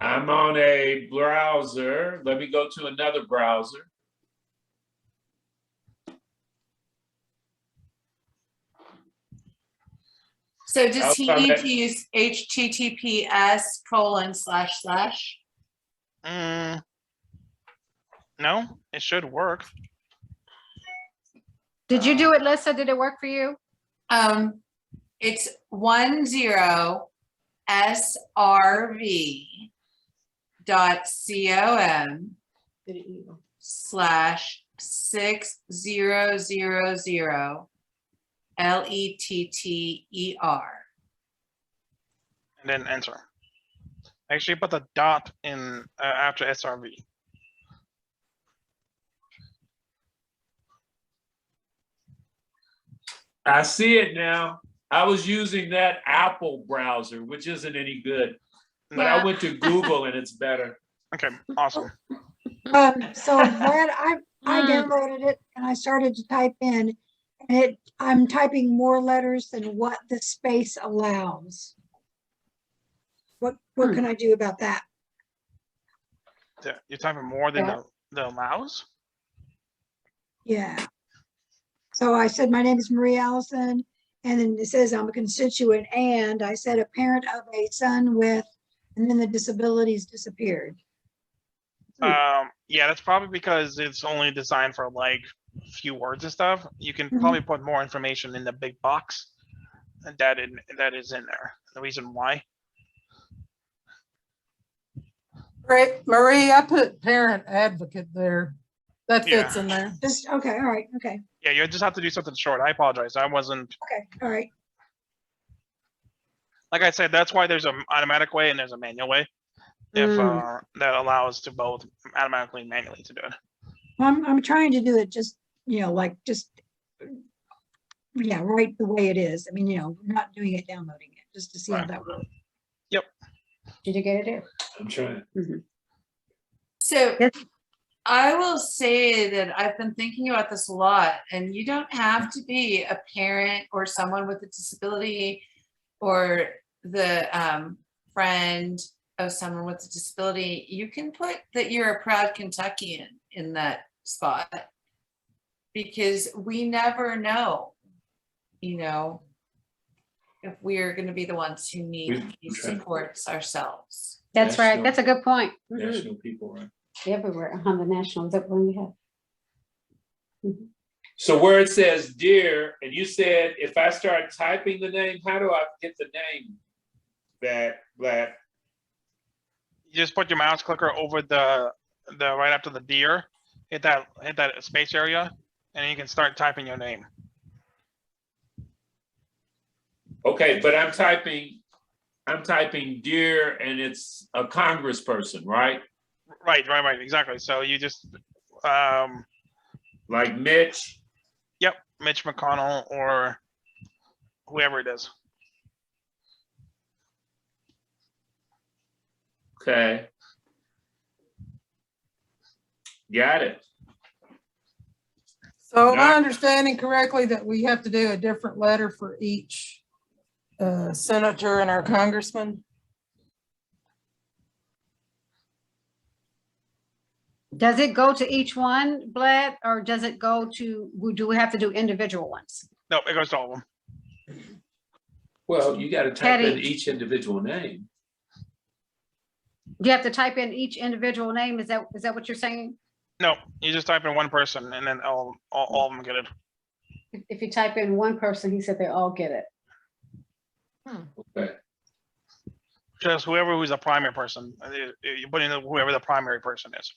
S5: I'm on a browser. Let me go to another browser.
S6: So does he need
S5: Okay.
S6: to use https://?
S4: No, it should work.
S1: Did you do it, Lisa? Did it work for you?
S6: It's 10srv .com/6000 LETTER.
S4: And then enter. Actually, put the dot in after SRV.
S5: I see it now. I was using that Apple browser, which isn't any good, but I went to Google and it's better.
S4: Okay, awesome.
S9: So Vlad, I downloaded it and I started to type in, and I'm typing more letters than what the space allows. What can I do about that?
S4: You're typing more than the allows?
S9: Yeah. So I said, my name is Marie Allison, and then it says I'm a constituent, and I said a parent of a son with, and then the disabilities disappeared.
S4: Yeah, that's probably because it's only designed for like a few words and stuff. You can probably put more information in the big box that is in there. The reason why.
S7: Great, Marie, I put parent advocate there. That fits in there.
S9: Just, okay, all right, okay.
S4: Yeah, you just have to do something short. I apologize. I wasn't.
S9: Okay, all right.
S4: Like I said, that's why there's an automatic way and there's a manual way. If that allows to both automatically and manually to do it.
S9: I'm trying to do it just, right the way it is. I mean, not doing it, downloading it, just to see how that works.
S4: Yep.
S1: Did you get it there?
S5: I'm trying.
S6: So I will say that I've been thinking about this a lot, and you don't have to be a parent or someone with a disability or the friend of someone with a disability. You can put that you're a proud Kentuckian in that spot, because we never know, if we're going to be the ones who need these supports ourselves.
S1: That's right. That's a good point.
S5: National people, right?
S1: Everywhere on the national, that one we have.
S5: So where it says dear, and you said if I start typing the name, how do I get the name? Vlad.
S4: You just put your mouse clicker over the right after the deer, hit that space area, and you can start typing your name.
S5: Okay, but I'm typing dear, and it's a congressperson, right?
S4: Right, exactly. So you just
S5: like Mitch.
S4: Yep, Mitch McConnell or whoever it is.
S5: Okay. Got it.
S7: So am I understanding correctly that we have to do a different letter for each senator and our congressman?
S1: Does it go to each one, Vlad, or does it go to, do we have to do individual ones?
S4: No, it goes to all of them.
S5: Well, you got to type in each individual name.
S1: Do you have to type in each individual name? Is that what you're saying?
S4: No, you just type in one person and then all of them get it.
S1: If you type in one person, he said they all get it.
S5: Okay.
S4: Just who's a primary person. You put in whoever the primary person is.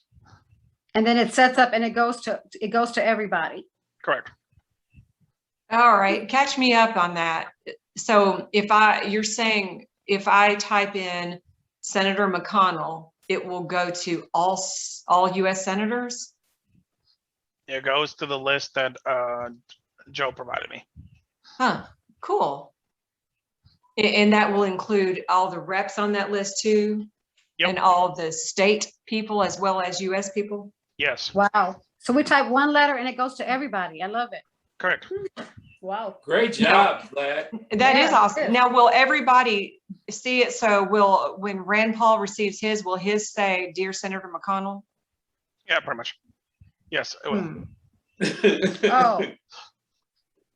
S1: And then it sets up and it goes to everybody.
S4: Correct.
S2: All right, catch me up on that. So you're saying if I type in Senator McConnell, it will go to all U.S. senators?
S4: It goes to the list that Joe provided me.
S2: Huh, cool. And that will include all the reps on that list too?
S4: Yep.
S2: And all the state people as well as U.S. people?
S4: Yes.
S1: Wow. So we type one letter and it goes to everybody. I love it.
S4: Correct.
S1: Wow.
S5: Great job, Vlad.
S2: That is awesome. Now, will everybody see it? So when Rand Paul receives his, will his say, "Dear Senator McConnell"?
S4: Yeah, pretty much. Yes, it will.
S1: Oh.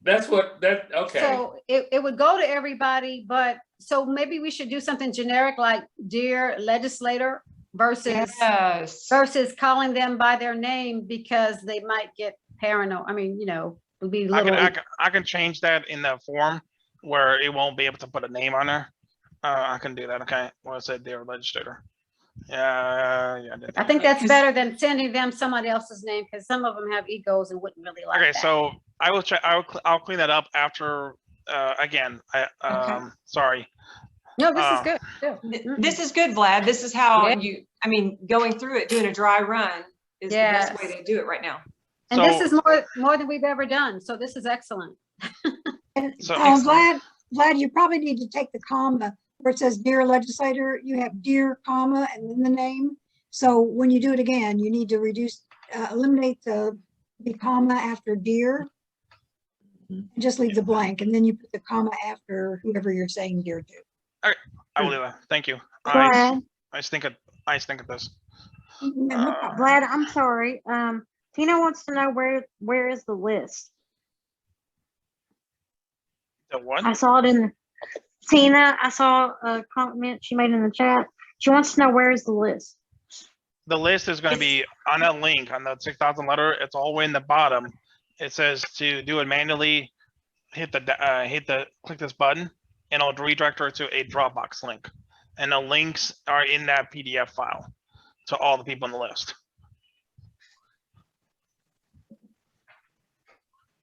S5: Okay.
S1: So it would go to everybody, but so maybe we should do something generic like "Dear Legislator" versus calling them by their name, because they might get paranoid. I mean, it'll be
S4: I can change that in the form where it won't be able to put a name on there. I can do that. Okay. Well, I said "Dear Legislator." Yeah.
S1: I think that's better than sending them somebody else's name, because some of them have egos and wouldn't really like
S4: Okay,
S1: that.
S4: so I will check. I'll clean that up after. Again, sorry.
S1: No, this is good. too.
S2: This is good, Vlad. This is how
S1: Yeah.
S2: going through it, doing a dry run is the best way
S1: Yes.
S2: to do it right now.
S1: And
S4: So-
S1: this is more than we've ever done. So this is excellent.
S9: And
S4: So-
S9: Vlad, you probably need to take the comma where it says dear legislator, you have dear comma and then the name. So when you do it again, you need to eliminate the comma after dear. And just leave the blank, and then you put the comma after whoever you're saying dear to.
S4: I will do that. Thank you.
S13: Vlad,
S4: I think of this.
S9: No problem.
S13: Vlad, I'm sorry. Tina wants to know where is the list?
S4: The what?
S13: I saw it in Tina. I saw a comment she made in the chat. She wants to know where is the list.
S4: The list is going to be on that link on the 6,000 letter. It's all the way in the bottom. It says to do it manually. Click this button, and it'll redirect her to a Dropbox link. And the links are in that PDF file to all the people on the list.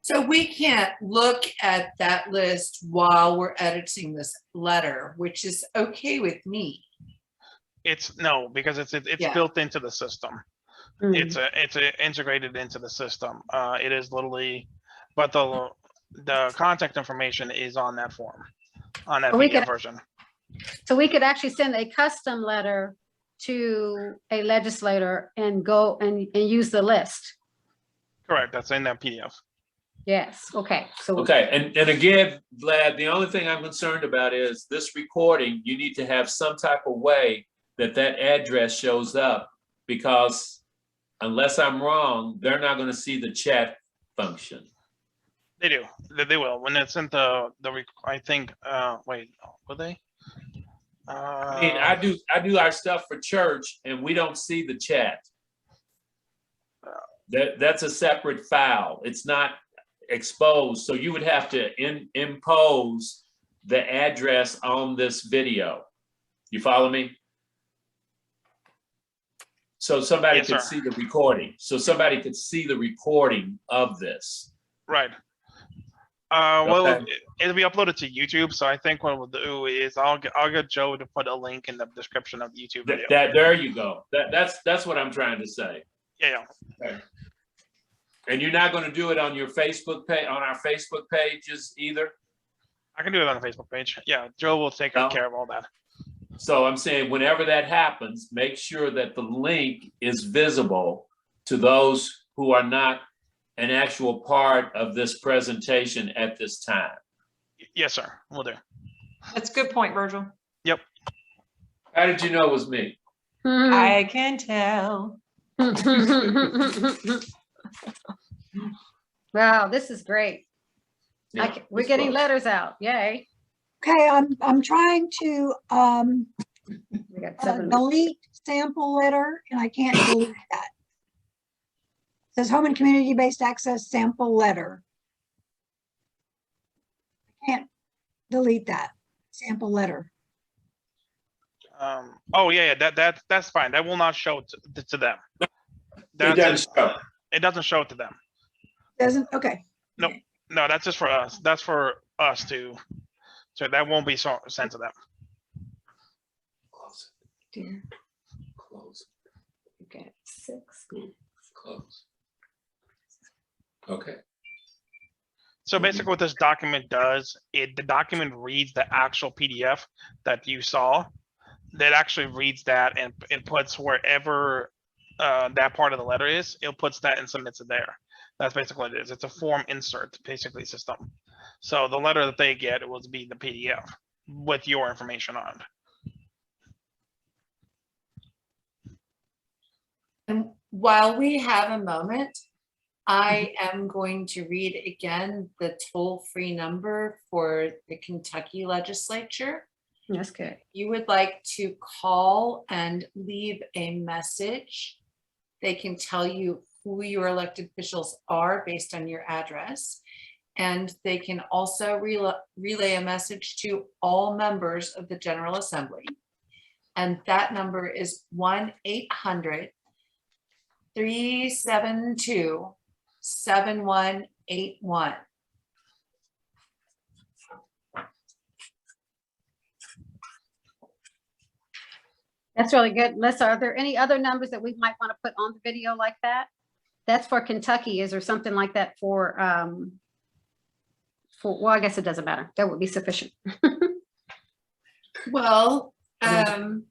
S6: So we can't look at that list while we're editing this letter, which is okay with me.
S4: No, because it's
S6: Yeah.
S4: built into the system.
S1: Mm.
S4: It's integrated into the system. It is literally, but the contact information is on that form, on that
S1: We
S4: PDF
S1: could-
S4: version.
S1: So we could actually send a custom letter to a legislator and go and use the list.
S4: Correct. That's in that PDF.
S1: Yes. Okay. So
S5: Okay, and again, Vlad, the only thing I'm concerned about is this recording, you need to have some type of way that address shows up, because unless I'm wrong, they're not gonna see the chat function.
S4: They do. They will. When it's in I think, wait, will they?
S5: I mean, I do our stuff for church and we don't see the chat. That's a separate file. It's not exposed. So you would have to impose the address on this video. You follow me? So somebody
S4: Yes,
S5: could
S4: sir.
S5: see the recording. So somebody could see the recording of this.
S4: Right. Well,
S5: Okay.
S4: it'll be uploaded to YouTube. So I think what we'll do is I'll get Joe to put a link in the description of the YouTube video.
S5: There you go. That's what I'm trying to say.
S4: Yeah.
S5: Okay. And you're not going to do it on your Facebook page, on our Facebook pages either?
S4: I can do it on the Facebook page. Yeah, Joe will take care of all that.
S5: So I'm saying whenever that happens, make sure that the link is visible to those who are not an actual part of this presentation at this time.
S4: Yes, sir. We'll do.
S2: That's a good point, Virgil.
S4: Yep.
S5: How did you know it was me?
S2: I can tell.
S1: Wow, this is great.
S5: Yeah,
S1: We're
S5: it's
S1: getting
S5: close.
S1: letters out. Yay.
S9: Okay, I'm trying to
S1: We got 7 minutes.
S9: delete sample letter, and I can't delete that. It says home and community-based access sample letter. I can't delete that sample letter.
S4: Oh yeah, that's fine. That will not show to them.
S5: It doesn't show.
S4: It doesn't show it to them.
S9: Doesn't, okay.
S4: No, that's just for us. That's for us to. So that won't be sent to them.
S5: Close it.
S1: Dear,
S5: Close
S1: you got 6 minutes.
S5: it. Close. Okay.
S4: So basically what this document does, the document reads the actual PDF that you saw. That actually reads that and it puts wherever that part of the letter is, it puts that and submits it there. That's basically what it is. It's a form insert, basically, system. So the letter that they get will be the PDF with your information on it.
S6: And while we have a moment, I am going to read again the toll-free number for the Kentucky Legislature.
S1: That's good.
S6: If you would like to call and leave a message, they can tell you who your elected officials are based on your address. And they can also relay a message to all members of the General Assembly. And that number is 1-800-372-7181.
S1: That's really good. Melissa, are there any other numbers that we might want to put on the video like that? That's for Kentucky. Is there something like that for, well, I guess it doesn't matter. That would be sufficient.
S6: Well, for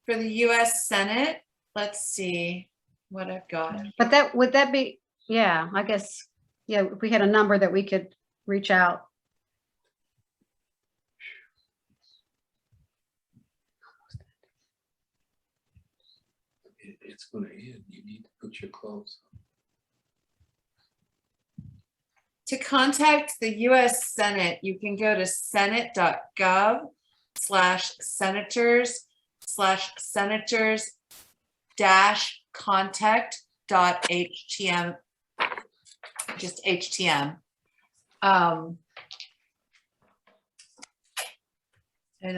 S6: the US Senate, let's see what I've got.
S1: But that, would that be, yeah, I guess, yeah, if we had a number that we could reach out.
S5: It's going to end. You need to put your clothes on.
S6: To contact the US Senate, you can go to senate.gov/senators/senators-contact.htm, just HTM. And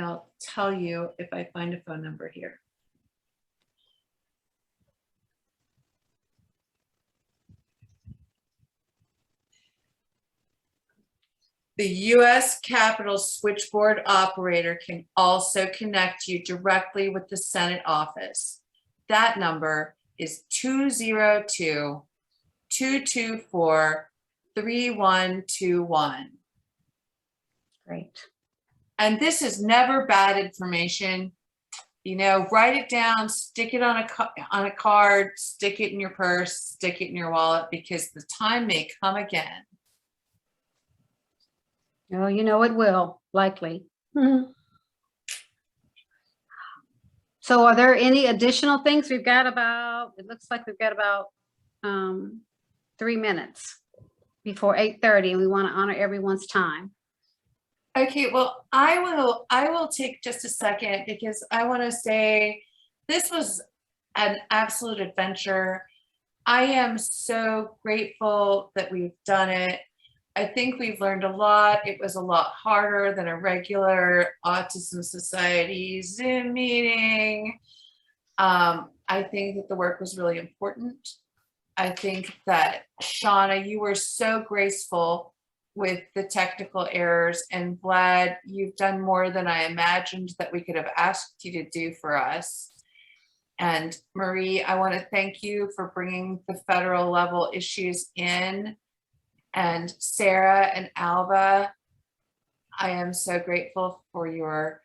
S6: I'll tell you if I find a phone number here. The U.S. Capitol switchboard operator can also connect you directly with the Senate office. That number is 202-224-3121.
S1: Great.
S6: And this is never bad information. You know, write it down, stick it on a card, stick it in your purse, stick it in your wallet, because the time may come again.
S1: Oh, you know, it will, likely. So are there any additional things? We've got about, it looks like we've got about 3 minutes before 8:30, and we want to honor everyone's time.
S6: Okay, well, I will take just a second, because I want to say this was an absolute adventure. I am so grateful that we've done it. I think we've learned a lot. It was a lot harder than a regular Autism Society Zoom meeting. I think that the work was really important. I think that, Shauna, you were so graceful with the technical errors, and Vlad, you've done more than I imagined that we could have asked you to do for us. And Marie, I want to thank you for bringing the federal level issues in. And Sarah and Alva, I am so grateful for your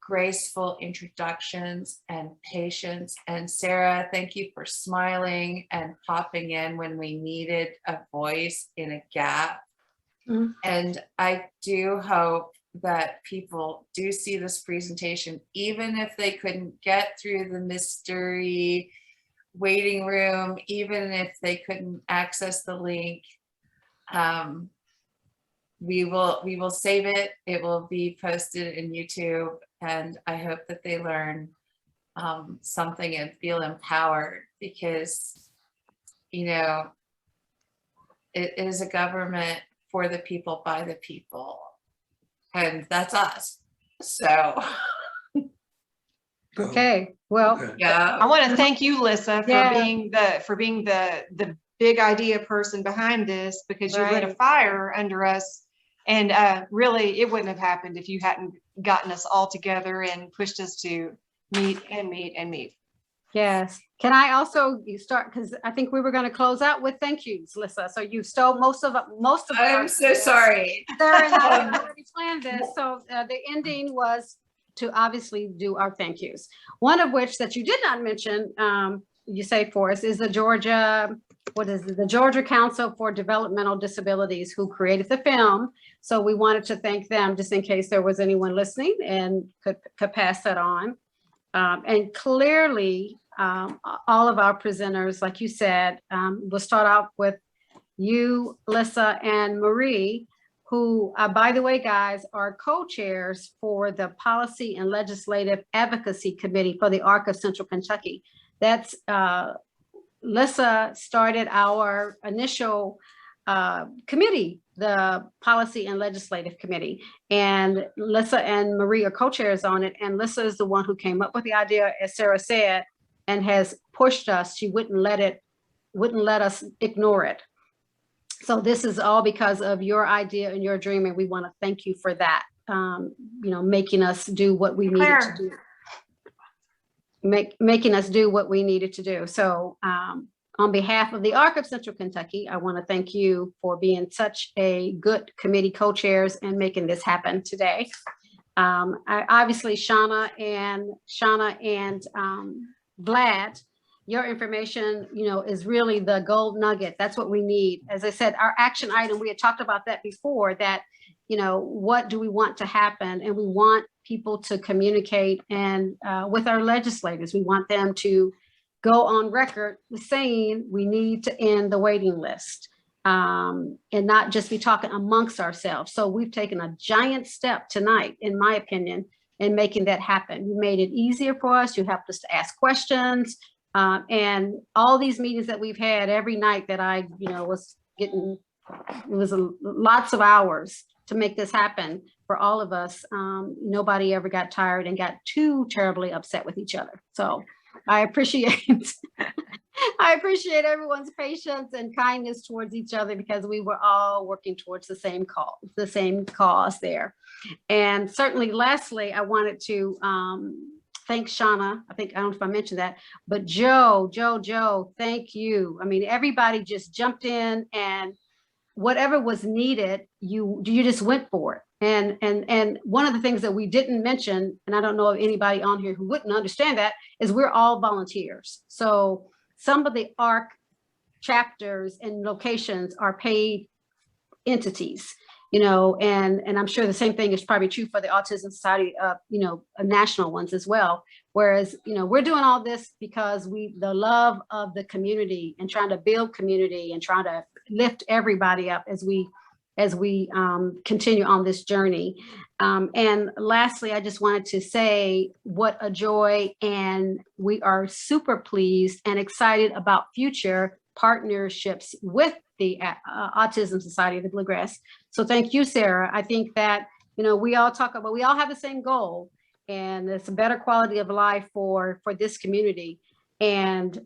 S6: graceful introductions and patience. And Sarah, thank you for smiling and popping in when we needed a voice in a gap. And I do hope that people do see this presentation, even if they couldn't get through the mystery waiting room, even if they couldn't access the link. We will save it. It will be posted in YouTube, and I hope that they learn something and feel empowered, because, you know, it is a government for the people, by the people, and that's us. So
S1: Okay, well,
S6: yeah,
S2: I want to thank you, Lissa, for
S1: Yeah.
S2: being the big idea person behind this, because you lit a
S1: Right.
S2: fire under us. And really, it wouldn't have happened if you hadn't gotten us all together and pushed us to meet and meet and meet.
S1: Yes. Can I also start, because I think we were going to close out with thank yous, Lissa. So you stole most of
S6: I'm so sorry.
S1: Sarah and I had already planned this. So the ending was to obviously do our thank yous. One of which that you did not mention, you say for us, is the Georgia Council for Developmental Disabilities, who created the film. So we wanted to thank them, just in case there was anyone listening and could pass that on. And clearly, all of our presenters, like you said, we'll start off with you, Lissa, and Marie, who, by the way, guys, are co-chairs for the Policy and Legislative Advocacy Committee for the ARC of Central Kentucky. That's Lissa started our initial committee the Policy and Legislative Committee. And Lissa and Marie are co-chairs on it. And Lissa is the one who came up with the idea, as Sarah said, and has pushed us. She wouldn't let us ignore it. So this is all because of your idea and your dream, and we want to thank you for that. Making us do what we needed to do. Making us do what we needed to do. So on behalf of the ARC of Central Kentucky, I want to thank you for being such a good committee co-chairs and making this happen today. Obviously, Shauna and Vlad, your information, is really the gold nugget. That's what we need. As I said, our action item, we had talked about that before, that, what do we want to happen? And we want people to communicate and with our legislators. We want them to go on record saying we need to end the waiting list and not just be talking amongst ourselves. So we've taken a giant step tonight, in my opinion, in making that happen. You made it easier for us. You helped us to ask questions. And all these meetings that we've had every night that I, was getting, it was lots of hours to make this happen for all of us. Nobody ever got tired and got too terribly upset with each other. So I appreciate everyone's patience and kindness towards each other, because we were all working towards the same cause there. And certainly, lastly, I wanted to thank Shauna. I don't know if I mentioned that, but Joe, thank you. I mean, everybody just jumped in, and whatever was needed, you just went for it. And one of the things that we didn't mention, and I don't know of anybody on here who wouldn't understand that, is we're all volunteers. So some of the ARC chapters and locations are paid entities, and I'm sure the same thing is probably true for the Autism Society, national ones as well. Whereas, we're doing all this because the love of the community and trying to build community and trying to lift everybody up as we continue on this journey. And lastly, I just wanted to say what a joy, and we are super pleased and excited about future partnerships with the Autism Society of the Bluegrass. So thank you, Sarah. I think that, we all have the same goal, and it's a better quality of life for this community. And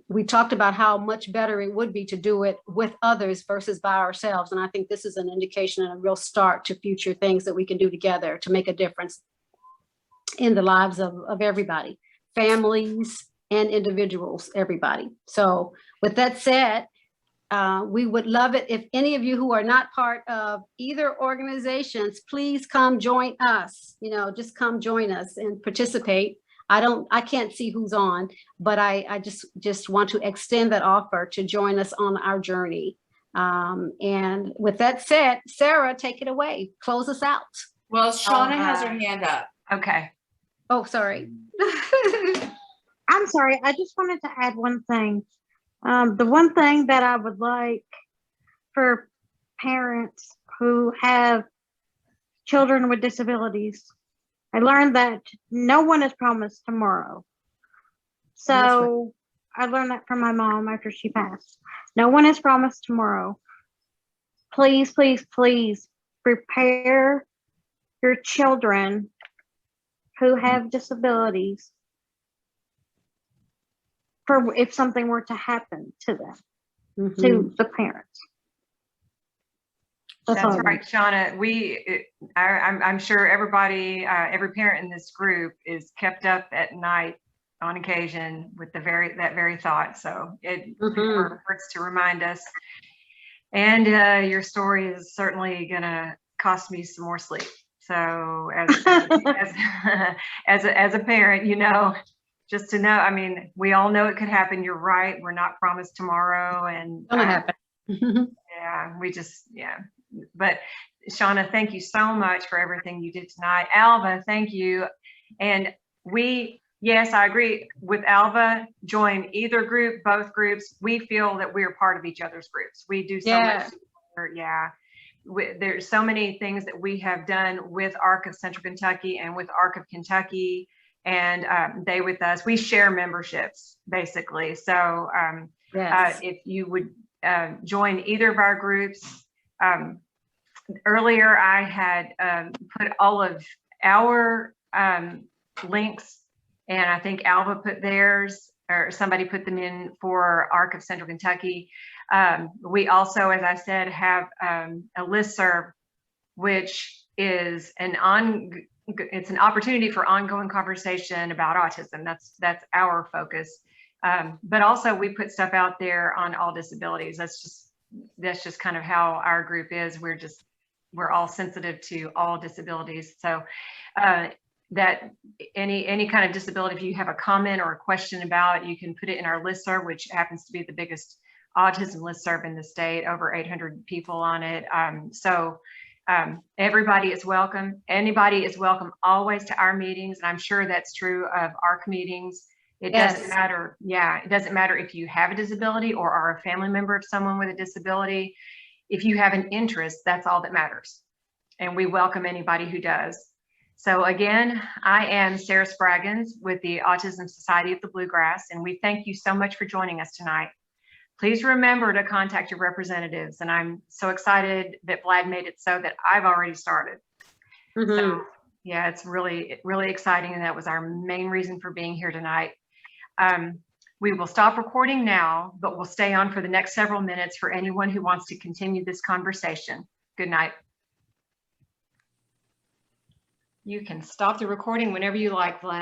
S1: we talked about how much better it would be to do it with others versus by ourselves. And I think this is an indication and a real start to future things that we can do together to make a difference in the lives of everybody, families and individuals, everybody. So with that said, we would love it if any of you who are not part of either organizations, please come join us, just come join us and participate. I can't see who's on, but I just want to extend that offer to join us on our journey. And with that said, Sarah, take it away. Close us out.
S6: Well, Shauna has her hand up.
S2: Okay.
S1: Oh, sorry.
S13: I'm sorry. I just wanted to add one thing. The one thing that I would like for parents who have children with disabilities, I learned that no one is promised tomorrow. So I learned that from my mom after she passed. No one is promised tomorrow. Please, please, please prepare your children who have disabilities for if something were to happen to them, to the parents.
S2: That's right, Shauna. I'm sure everybody, every parent in this group is kept up at night on occasion with that very thought. So it hurts to remind us. And your story is certainly gonna cost me some more sleep. So as a parent, just to know, I mean, we all know it could happen. You're right. We're not promised tomorrow, and
S1: gonna happen.
S2: But Shauna, thank you so much for everything you did tonight. Alva, thank you. And yes, I agree with Alva. Join either group, both groups. We feel that we are part of each other's groups. We do so much. There's so many things that we have done with ARC of Central Kentucky and with ARC of Kentucky, and they with us. We share memberships, basically. So if you would join either of our groups, Earlier, I had put all of our links, and I think Alva put theirs, or somebody put them in for ARC of Central Kentucky. We also, as I said, have a listserv, which is it's an opportunity for ongoing conversation about autism. That's our focus. But also we put stuff out there on all disabilities. That's just kind of how our group is. We're all sensitive to all disabilities. So that any kind of disability, if you have a comment or a question about, you can put it in our listserv, which happens to be the biggest autism listserv in the state, over 800 people on it. Everybody is welcome. Anybody is welcome always to our meetings. And I'm sure that's true of ARC meetings. It doesn't matter. Yeah, it doesn't matter if you have a disability or are a family member of someone with a disability. If you have an interest, that's all that matters. And we welcome anybody who does. So again, I am Sarah Spraggins with the Autism Society of the Bluegrass, and we thank you so much for joining us tonight. Please remember to contact your representatives, and I'm so excited that Vlad made it so that I've already started. So yeah, it's really exciting, and that was our main reason for being here tonight. We will stop recording now, but we'll stay on for the next several minutes for anyone who wants to continue this conversation. Good night. You can stop the recording whenever you like, Vlad.